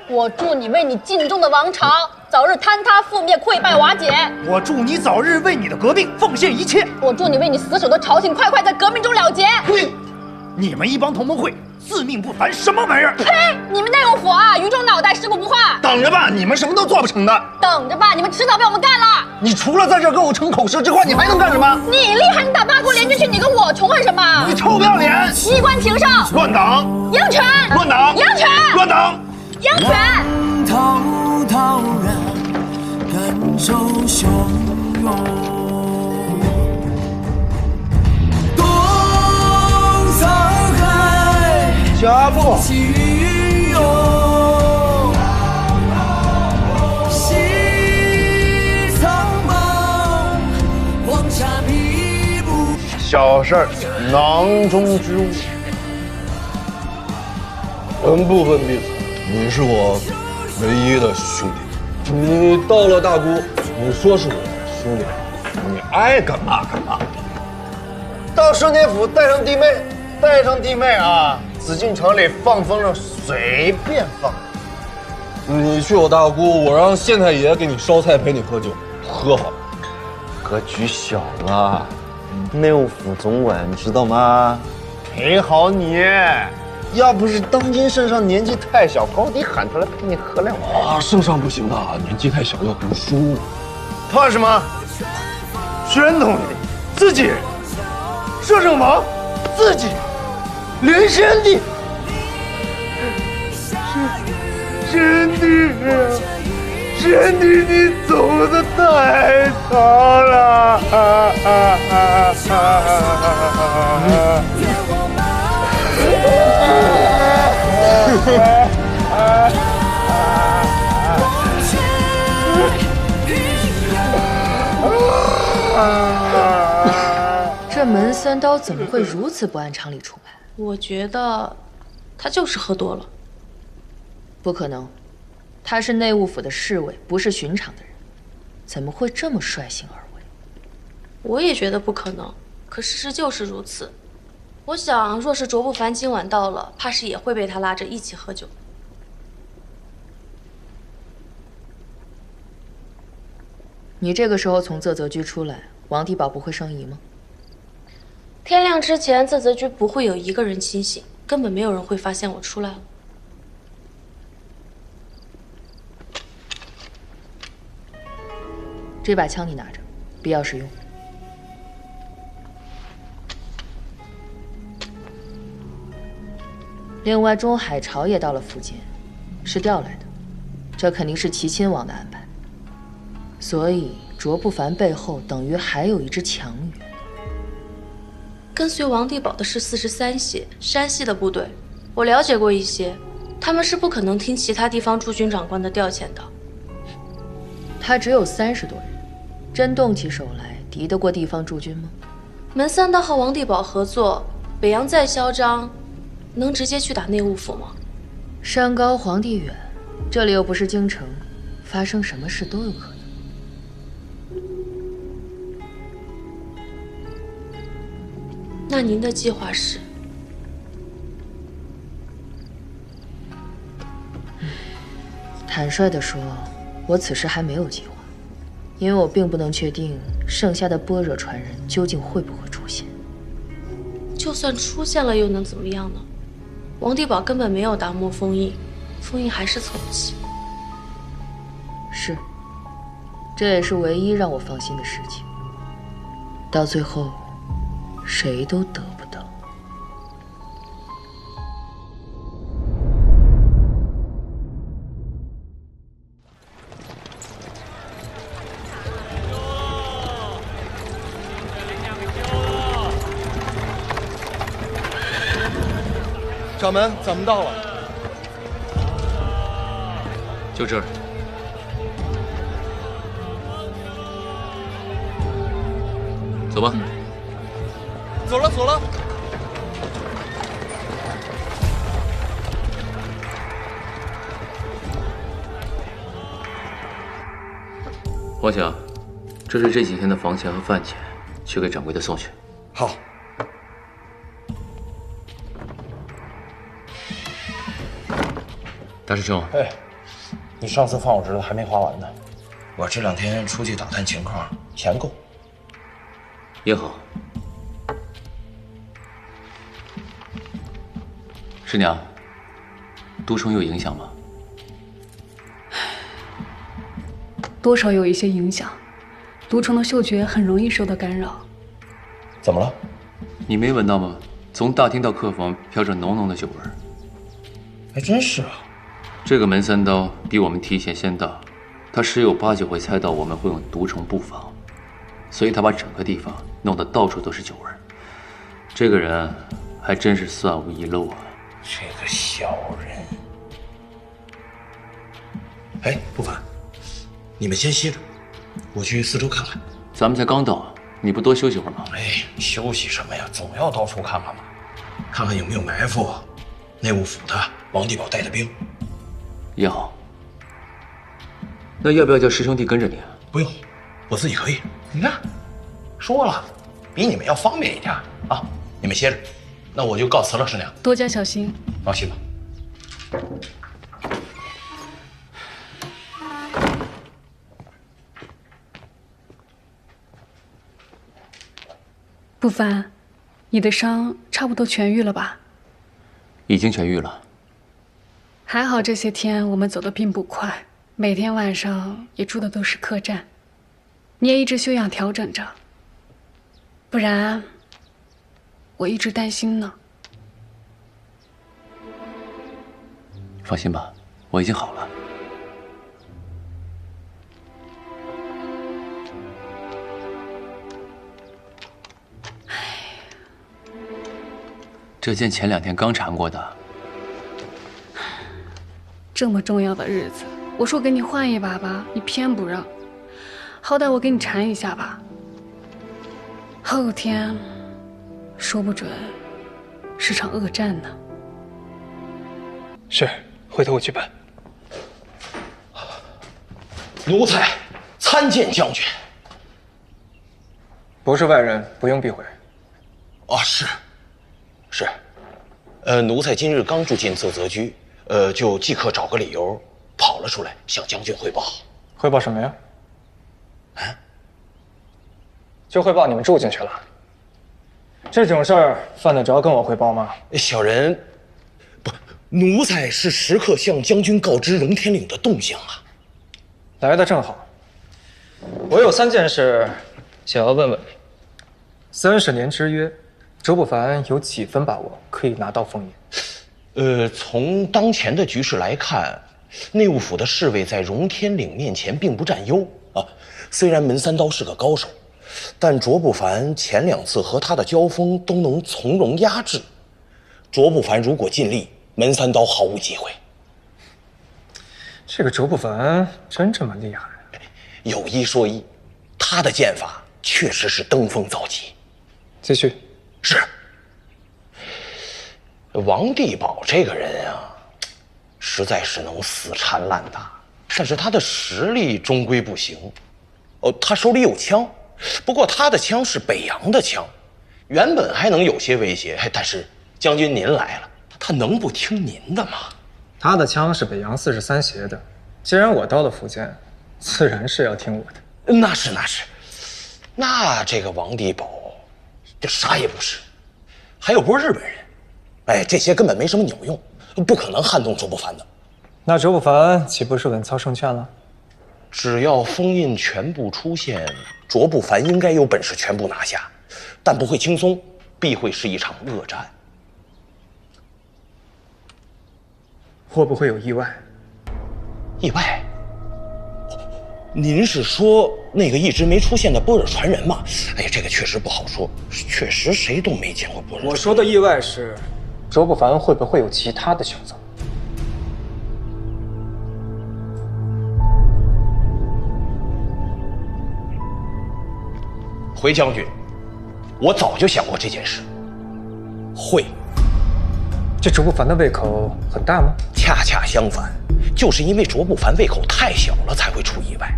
我祝你为你尽忠的王朝早日坍塌覆灭、溃败瓦解。我祝你早日为你的革命奉献一切。我祝你为你死守的朝廷快快在革命中了结。呸！你们一帮同盟会自命不凡，什么玩意儿？呸！你们内务府啊，鱼中脑袋，尸骨不化。等着吧，你们什么都做不成的。等着吧，你们迟早被我们干了。你除了在这跟我逞口舌之外，你还能干什么？你厉害，你打八国联军去，你跟我穷恨什么？你臭不要脸！衣冠庭上，乱党！杨权！乱党！杨权！乱党！杨权！滔滔然，感受汹涌。东沧海，下步。起涌。西苍茫，黄沙密布。小事儿，囊中之物。分不分彼此？你是我唯一的兄弟。你到了大姑，你说是我兄弟，你爱干嘛干嘛。到顺天府带上弟妹啊！紫禁城里放风筝随便放。你去我大姑，我让县太爷给你烧菜陪你喝酒，喝好了。格局小了，内务府总管知道吗？陪好你。要不是当今圣上年纪太小，高低喊出来陪你喝两杯。啊，圣上不行的，年纪太小要读书。怕什么？宣统自己人，摄政王自己，连先帝，先帝，你走得太早了。这门三刀怎么会如此不按常理出牌？我觉得他就是喝多了。不可能，他是内务府的侍卫，不是寻常的人，怎么会这么率性而为？我也觉得不可能，可事实就是如此。我想，若是卓不凡今晚到了，怕是也会被他拉着一起喝酒。你这个时候从啧泽居出来，王地保不会生疑吗？天亮之前，啧泽居不会有一个人清醒，根本没有人会发现我出来了。这把枪你拿着，必要时用。另外，中海潮也到了福建，是调来的，这肯定是齐亲王的安排。所以，卓不凡背后等于还有一支强援。跟随王地保的是43系山西的部队，我了解过一些，他们是不可能听其他地方驻军长官的调遣的。他只有30多人，真动起手来，敌得过地方驻军吗？门三刀和王地保合作，北洋再嚣张，能直接去打内务府吗？山高皇帝远，这里又不是京城，发生什么事都有可能。那您的计划是？坦率地说，我此时还没有计划，因为我并不能确定剩下的般若传人究竟会不会出现。就算出现了，又能怎么样呢？王地保根本没有达摩封印，封印还是凑不齐。是，这也是唯一让我放心的事情。到最后，谁都得不到。掌门，咱们到了。就这儿。走吧。走了，走了。王想，这是这几天的房钱和饭钱，去给掌柜的送去。好。大师兄，你上次放我侄子还没花完呢，我这2天出去打探情况，钱够。也好。师娘，毒虫有影响吗？多少有一些影响，毒虫的嗅觉很容易受到干扰。怎么了？你没闻到吗？从大厅到客房飘着浓浓的酒味儿。还真是啊。这个门三刀比我们提前先到，他十有8九会猜到我们会用毒虫布防，所以他把整个地方弄得到处都是酒味儿。这个人还真是算无遗漏啊！这个小人。哎，不凡，你们先歇着，我去四周看看。咱们才刚到，你不多休息会儿吗？哎，休息什么呀？总要到处看看嘛，看看有没有埋伏。内务府的王地保带的兵。也好。那要不要叫师兄弟跟着你啊？不用，我自己可以。你看，说了，比你们要方便一点啊。你们歇着，那我就告辞了，师娘。多加小心。放心吧。不凡，你的伤差不多痊愈了吧？已经痊愈了。还好这些天我们走得并不快，每天晚上也住的都是客栈，你也一直休养调整着，不然我一直担心呢。放心吧，我已经好了。这件前2天刚缠过的。这么重要的日子，我说给你换一把吧，你偏不让。好歹我给你缠一下吧。后天，说不准是场恶战呢。是，回头我去办。奴才参见将军。不是外人，不用避讳。啊，是。奴才今日刚住进啧啧居，就即刻找个理由跑了出来，向将军汇报。汇报什么呀？就汇报你们住进去了。这种事儿犯得着跟我汇报吗？小人，不，奴才是时刻向将军告知荣天岭的动向啊。来得正好。我有3件事想要问问你。30年之约。周不凡有几分把握可以拿到凤眼？从当前的局势来看，内务府的侍卫在荣天岭面前并不占优啊。虽然门三刀是个高手，但卓不凡前2次和他的交锋都能从容压制。卓不凡如果尽力，门三刀毫无机会。这个卓不凡真这么厉害？有一说一，他的剑法确实是登峰造极。继续。是。王地保这个人啊，实在是能死缠烂打，但是他的实力终归不行。他手里有枪，不过他的枪是北洋的枪，原本还能有些威胁，但是将军您来了，他能不听您的吗？他的枪是北洋43协的，既然我到了福建，自然是要听我的。那是。那这个王地保这啥也不是，还有波日本人，这些根本没什么鸟用，不可能撼动卓不凡的。那卓不凡岂不是稳操胜券了？只要封印全部出现，卓不凡应该有本事全部拿下，但不会轻松，必会是一场恶战。会不会有意外？意外？您是说那个一直没出现的波尔传人吗？这个确实不好说，确实谁都没见过波尔。我说的意外是，卓不凡会不会有其他的选择？回将军，我早就想过这件事。会。这卓不凡的胃口很大吗？恰恰相反，就是因为卓不凡胃口太小了，才会出意外。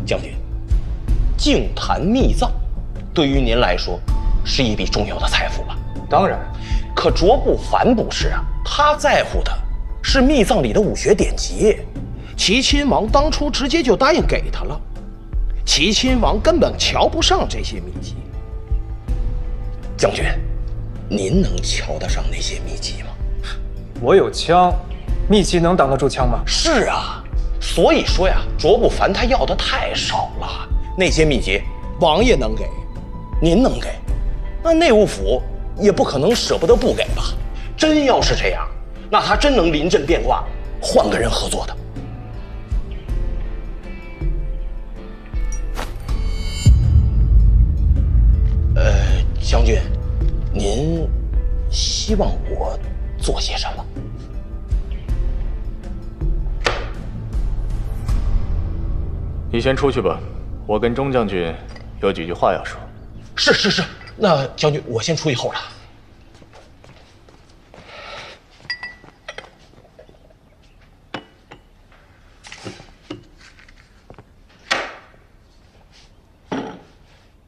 将军，净坛秘藏，对于您来说是一笔重要的财富吧？当然。可卓不凡不是啊，他在乎的是秘藏里的武学典籍。齐亲王当初直接就答应给他了。齐亲王根本瞧不上这些秘籍。将军，您能瞧得上那些秘籍吗？我有枪，秘籍能挡得住枪吗？是啊，所以说呀，卓不凡他要的太少了。那些秘籍，王爷能给，您能给，那内务府也不可能舍不得不给吧？真要是这样，那他真能临阵变卦，换个人合作的。将军，您希望我做些什么？你先出去吧，我跟钟将军有几句话要说。是，那将军，我先出一会儿了。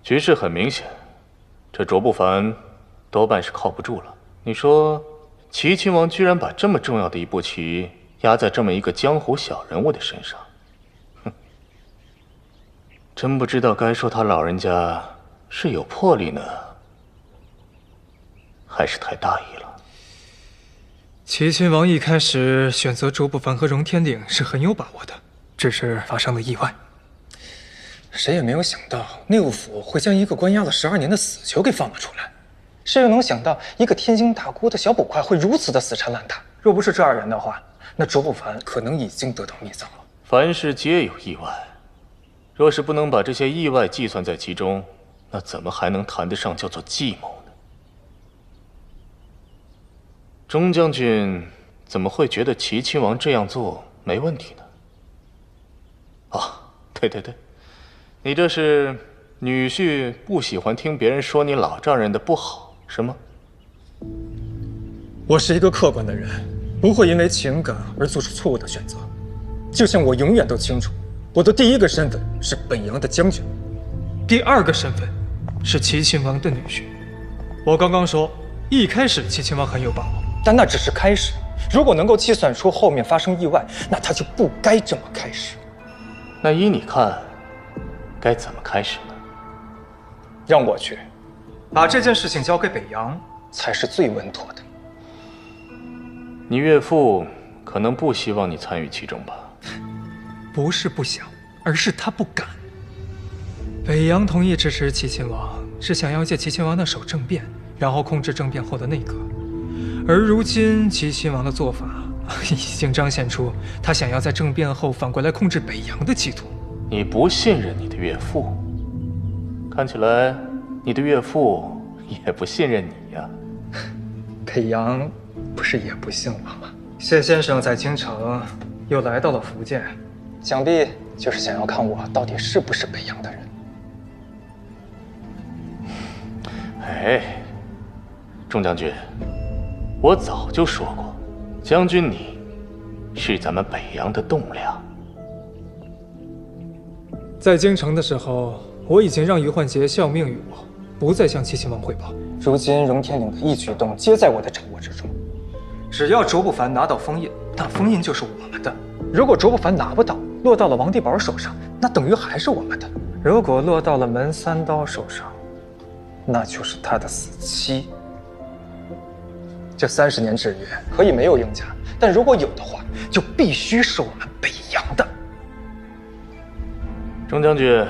局势很明显，这卓不凡多半是靠不住了。你说，齐亲王居然把这么重要的一步棋压在这么一个江湖小人物的身上，哼，真不知道该说他老人家是有魄力呢，还是太大意了。齐亲王一开始选择卓不凡和荣天鼎是很有把握的，只是发生了意外。谁也没有想到内务府会将一个关押了12年的死囚给放了出来，谁又能想到一个天津大郭的小捕快会如此的死缠烂打？若不是这2人的话，那卓不凡可能已经得到秘藏了。凡事皆有意外，若是不能把这些意外计算在其中，那怎么还能谈得上叫做计谋呢？钟将军怎么会觉得齐亲王这样做没问题呢？对，你这是女婿不喜欢听别人说你老丈人的不好，是吗？我是一个客观的人，不会因为情感而做出错误的选择。就像我永远都清楚，我的第1个身份是本阳的将军，第2个身份是齐亲王的女婿。我刚刚说，一开始齐亲王很有把握，但那只是开始。如果能够计算出后面发生意外，那他就不该这么开始。那依你看，该怎么开始呢？让我去，把这件事情交给北阳，才是最稳妥的。你岳父可能不希望你参与其中吧？不是不想，而是他不敢。北阳同意支持齐亲王，是想要借齐亲王的手政变，然后控制政变后的内阁。而如今齐亲王的做法已经彰显出他想要在政变后反过来控制北阳的企图。你不信任你的岳父，看起来你的岳父也不信任你呀。北阳不是也不信我吗？谢先生在京城又来到了福建，想必就是想要看我到底是不是北阳的人。钟将军，我早就说过，将军你是咱们北阳的栋梁。在京城的时候，我已经让于焕杰效命于我，不再向齐亲王汇报。如今荣天岭的一举动皆在我的掌握之中。只要卓不凡拿到封印，那封印就是我们的；如果卓不凡拿不到，落到了王地宝手上，那等于还是我们的；如果落到了门三刀手上，那就是他的死期。这30年制约可以没有赢家，但如果有的话，就必须是我们北阳的。钟将军，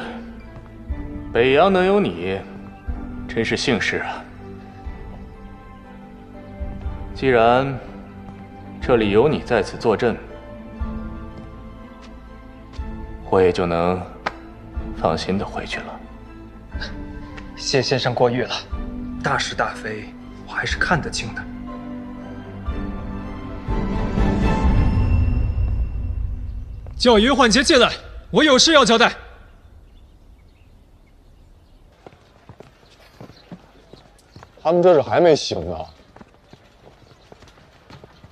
北阳能有你，真是幸事啊！既然这里有你在此坐镇，我也就能放心的回去了。谢先生过誉了，大是大非，我还是看得清的。叫于焕杰进来，我有事要交代。他们这是还没醒呢。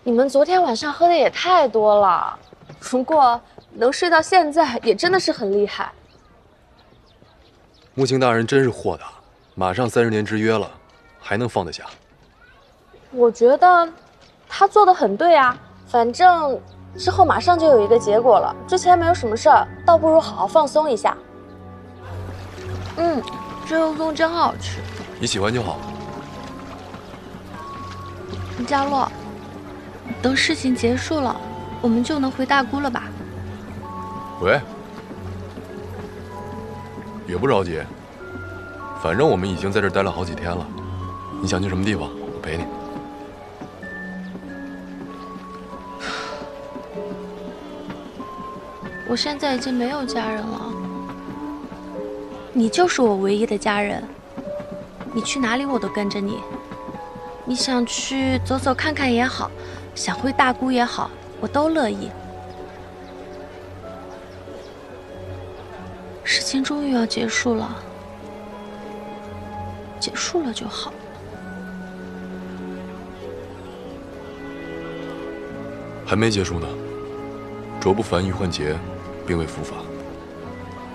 你们昨天晚上喝的也太多了，不过能睡到现在也真的是很厉害。穆青大人真是豁达，马上30年之约了，还能放得下？我觉得他做的很对啊，反正之后马上就有一个结果了。之前没有什么事儿，倒不如好好放松一下。这肉粽真好吃。你喜欢就好。佳洛，等事情结束了，我们就能回大姑了吧？喂，也不着急，反正我们已经在这儿待了好几天了。你想去什么地方，我陪你。我现在已经没有家人了，你就是我唯一的家人。你去哪里我都跟着你。你想去走走看看也好，想回大姑也好，我都乐意。事情终于要结束了，结束了就好。还没结束呢。卓不凡、于焕杰并未伏法，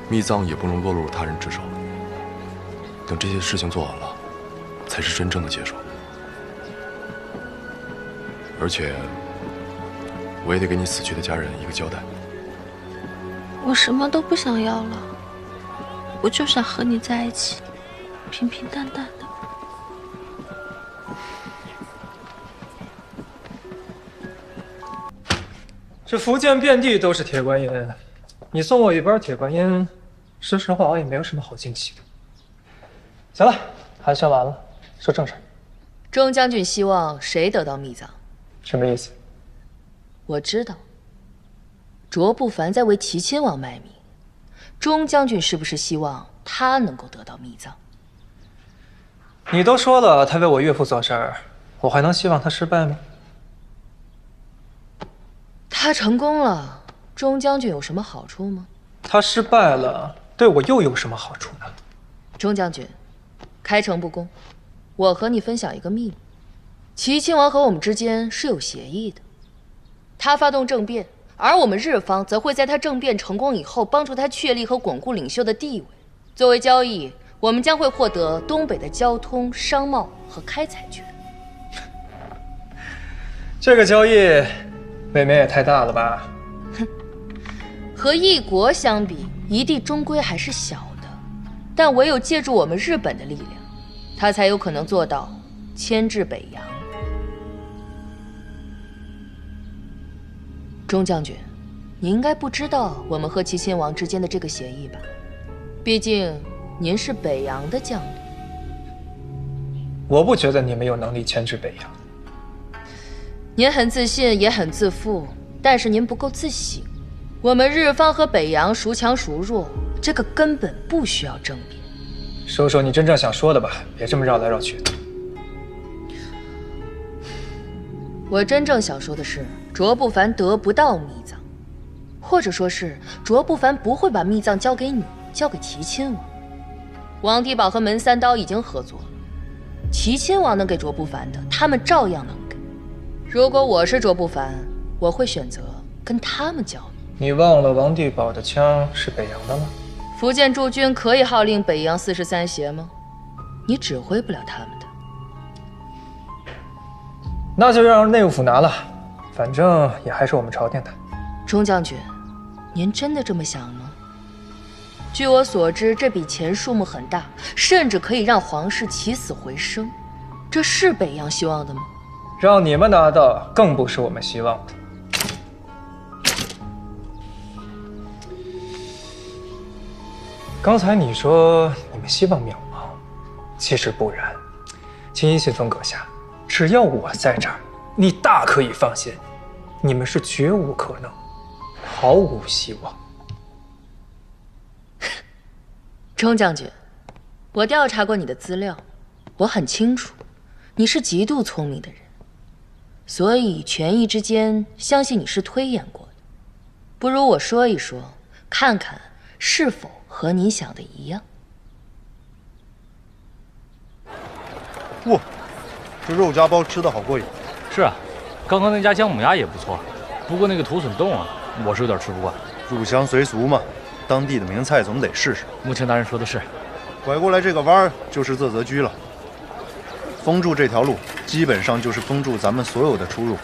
密葬也不能落入他人之手。等这些事情做完了，才是真正的结束。而且，我也得给你死去的家人一个交代。我什么都不想要了，我就想和你在一起，平平淡淡的。这福建遍地都是铁观音，你送我一包铁观音，说实话我也没有什么好惊喜的。行了，寒暄完了，说正事。钟将军希望谁得到密葬？什么意思？我知道，卓不凡在为齐亲王卖命，钟将军是不是希望他能够得到密葬？你都说了他为我岳父做事儿，我还能希望他失败吗？他成功了，钟将军有什么好处吗？他失败了，对我又有什么好处呢？钟将军，开诚布公，我和你分享一个秘密：齐亲王和我们之间是有协议的。他发动政变，而我们日方则会在他政变成功以后，帮助他确立和巩固领袖的地位。作为交易，我们将会获得东北的交通、商贸和开采权。这个交易未免也太大了吧？哼，和一国相比，一地终归还是小的，但唯有借助我们日本的力量，他才有可能做到牵制北洋。钟将军，你应该不知道我们和齐亲王之间的这个协议吧？毕竟您是北洋的将领。我不觉得你们有能力牵制北洋。您很自信，也很自负，但是您不够自省。我们日方和北洋孰强孰弱，这个根本不需要争辩。说说你真正想说的吧，别这么绕来绕去的。我真正想说的是，卓不凡得不到密葬，或者说是卓不凡不会把密葬交给你，交给齐亲王。王地宝和门三刀已经合作了，齐亲王能给卓不凡的，他们照样能给。如果我是卓不凡，我会选择跟他们交易。你忘了王地宝的枪是北洋的吗？福建驻军可以号令北洋43协吗？你指挥不了他们的。那就让内务府拿了，反正也还是我们朝廷的。钟将军，您真的这么想吗？据我所知，这笔钱数目很大，甚至可以让皇室起死回生。这是北洋希望的吗？让你们拿到，更不是我们希望的。刚才你说你们希望渺茫，其实不然。请依信封阁下，只要我在这儿，你大可以放心，你们是绝无可能，毫无希望。钟将军，我调查过你的资料，我很清楚，你是极度聪明的人，所以权宜之间，相信你是推演过的。不如我说一说，看看是否和你想的一样。哇，这肉夹包吃的好过瘾。是啊，刚刚那家姜母鸭也不错，不过那个土笋冻啊，我是有点吃不惯。入乡随俗嘛，当地的名菜总得试试。穆青大人说的是。拐过来这个弯儿就是啧啧居了。封住这条路，基本上就是封住咱们所有的出入口。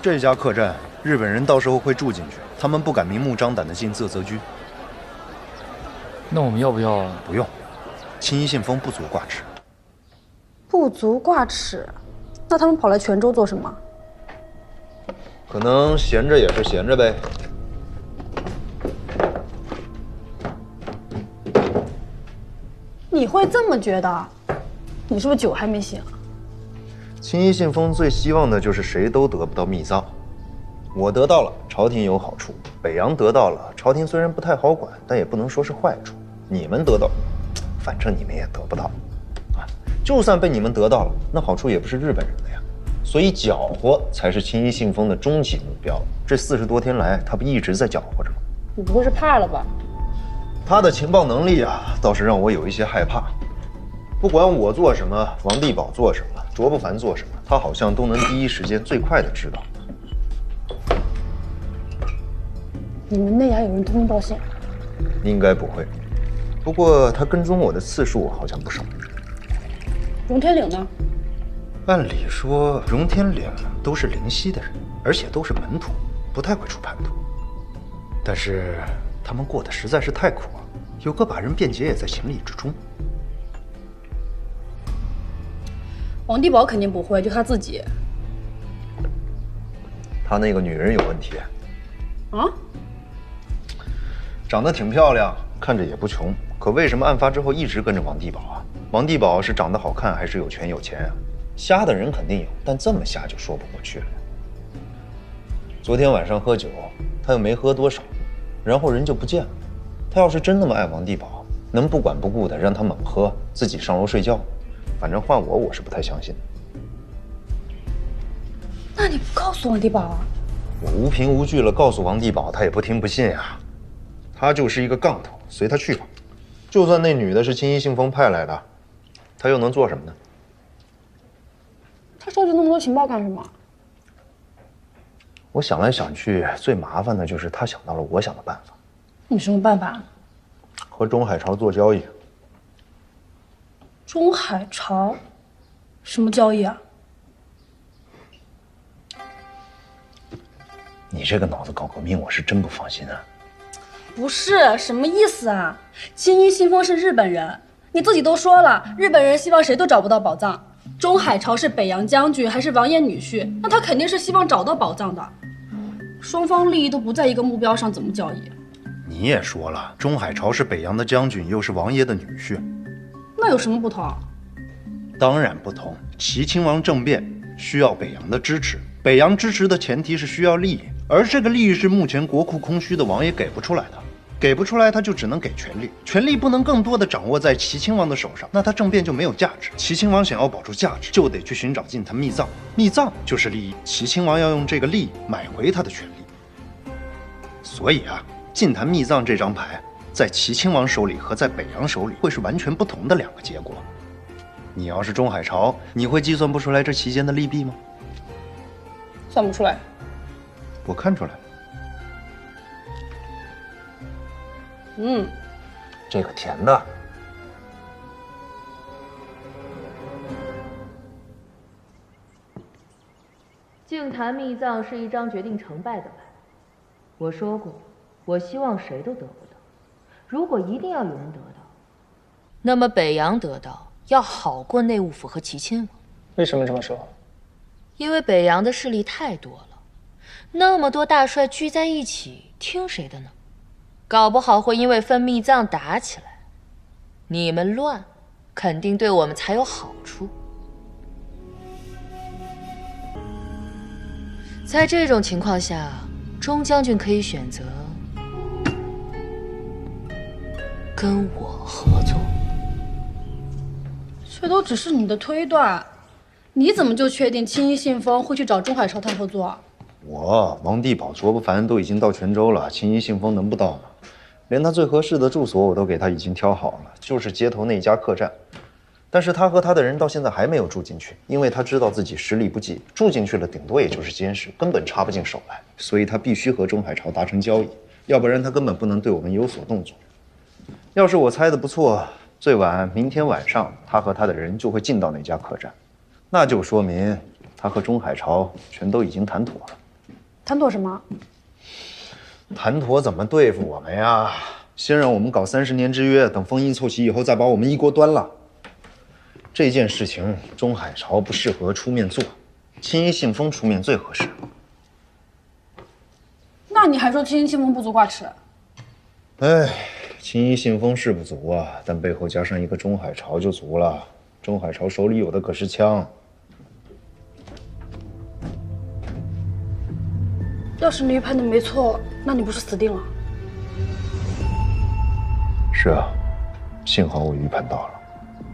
这家客栈，日本人到时候会住进去，他们不敢明目张胆地进啧泽居。那我们要不要？不用，青衣信封不足挂齿。不足挂齿，那他们跑来泉州做什么？可能闲着也是闲着呗。你会这么觉得？你是不是酒还没醒？青衣信封最希望的就是谁都得不到密藏，我得到了，朝廷有好处；北洋得到了，朝廷虽然不太好管，但也不能说是坏处。你们得到，反正你们也得不到，啊，就算被你们得到了，那好处也不是日本人的呀。所以搅和才是青衣信封的终极目标。这40多天来，他不一直在搅和着吗？你不会是怕了吧？他的情报能力啊，倒是让我有一些害怕。不管我做什么，王地保做什么，卓不凡做什么，他好像都能第一时间最快的知道。你们内衙有人通风报信？应该不会，不过他跟踪我的次数好像不少。荣天岭呢？按理说，荣天岭都是灵溪的人，而且都是门徒，不太会出叛徒。但是他们过得实在是太苦了，有个把人变节也在情理之中。王地保肯定不会，就他自己。他那个女人有问题。啊？长得挺漂亮，看着也不穷，可为什么案发之后一直跟着王地保啊？王地保是长得好看还是有权有钱啊？瞎的人肯定有，但这么瞎就说不过去了。昨天晚上喝酒，他又没喝多少，然后人就不见了。他要是真那么爱王地保，能不管不顾的让他猛喝，自己上楼睡觉？反正换我，我是不太相信。那你不告诉王地保啊？我无凭无据了，告诉王地保，他也不听不信啊。他就是一个杠头，随他去吧。就算那女的是青衣信封派来的，他又能做什么呢？他收集那么多情报干什么？我想来想去，最麻烦的就是他想到了我想的办法。你什么办法？和中海潮做交易。中海潮？什么交易啊？你这个脑子搞革命，我是真不放心啊。不是，什么意思啊？青衣信封是日本人，你自己都说了，日本人希望谁都找不到宝藏。中海潮是北洋将军还是王爷女婿，那他肯定是希望找到宝藏的。双方利益都不在一个目标上，怎么交易？你也说了，中海潮是北洋的将军，又是王爷的女婿，那有什么不同？当然不同。齐亲王政变需要北洋的支持，北洋支持的前提是需要利益，而这个利益是目前国库空虚的王爷给不出来的。给不出来，他就只能给权力，权力不能更多的掌握在齐亲王的手上，那他政变就没有价值。齐亲王想要保住价值，就得去寻找禁坛密藏，密藏就是利益，齐亲王要用这个利益买回他的权利。所以啊，禁坛密藏这张牌，在齐亲王手里和在北洋手里会是完全不同的两个结果。你要是中海潮，你会计算不出来这期间的利弊吗？算不出来。我看出来了。这个甜的。净坛密藏是一张决定成败的牌。我说过，我希望谁都得不到。如果一定要有人得到，那么北洋得到要好过内务府和齐亲王。为什么这么说？因为北洋的势力太多了，那么多大帅聚在一起，听谁的呢？搞不好会因为分密藏打起来。你们乱，肯定对我们才有好处。在这种情况下，钟将军可以选择跟我合作。这都只是你的推断，你怎么就确定青衣信封会去找中海潮谈合作？我王地保、卓不凡都已经到泉州了，青衣信封能不到吗？连他最合适的住所我都给他已经挑好了，就是街头那家客栈。但是他和他的人到现在还没有住进去，因为他知道自己实力不济，住进去了顶多也就是监视，根本插不进手来，所以他必须和中海潮达成交易，要不然他根本不能对我们有所动作。要是我猜的不错，最晚明天晚上他和他的人就会进到那家客栈，那就说明他和中海潮全都已经谈妥了。谈妥什么？谈妥怎么对付我们呀？先让我们搞30年之约，等封印凑齐以后再把我们一锅端了。这件事情中海朝不适合出面做，青衣信封出面最合适。那你还说青衣信封不足挂齿？哎，青衣信封是不足啊，但背后加上一个中海朝就足了。中海朝手里有的可是枪。要是你预判的没错，那你不是死定了？是啊，幸好我预判到了，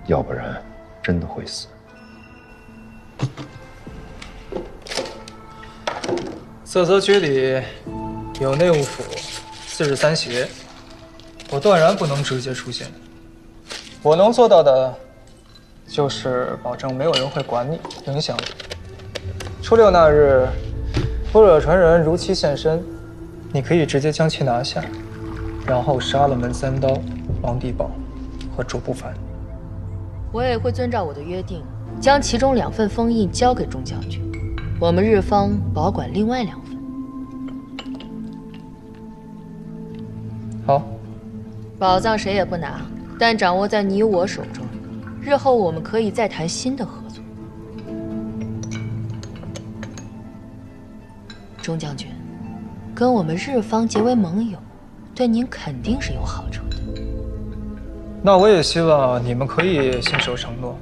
要不然真的会死。泽泽局里有内务府、43协，我断然不能直接出现。我能做到的，就是保证没有人会管你、影响你。初6那日，般若传人如期现身，你可以直接将其拿下，然后杀了门三刀、王地宝和卓不凡。我也会遵照我的约定，将其中2份封印交给钟将军，我们日方保管另外2份。好，宝藏谁也不拿，但掌握在你我手中。日后我们可以再谈新的合作。钟将军，跟我们日方结为盟友，对您肯定是有好处的。那我也希望你们可以信守承诺，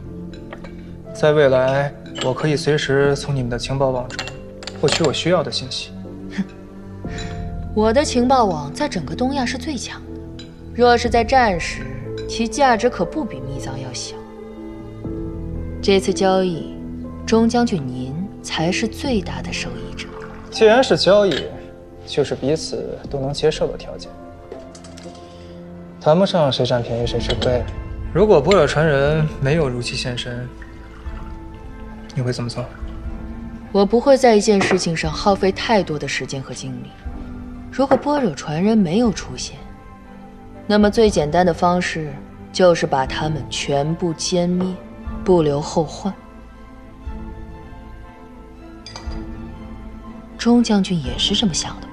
在未来，我可以随时从你们的情报网中获取我需要的信息。我的情报网在整个东亚是最强的，若是在战时，其价值可不比秘藏要小。这次交易，钟将军您才是最大的受益者。既然是交易，就是彼此都能接受的条件，谈不上谁占便宜谁吃亏。如果般若传人没有如期现身，你会怎么做？我不会在一件事情上耗费太多的时间和精力。如果般若传人没有出现，那么最简单的方式就是把他们全部歼灭，不留后患。钟将军也是这么想的。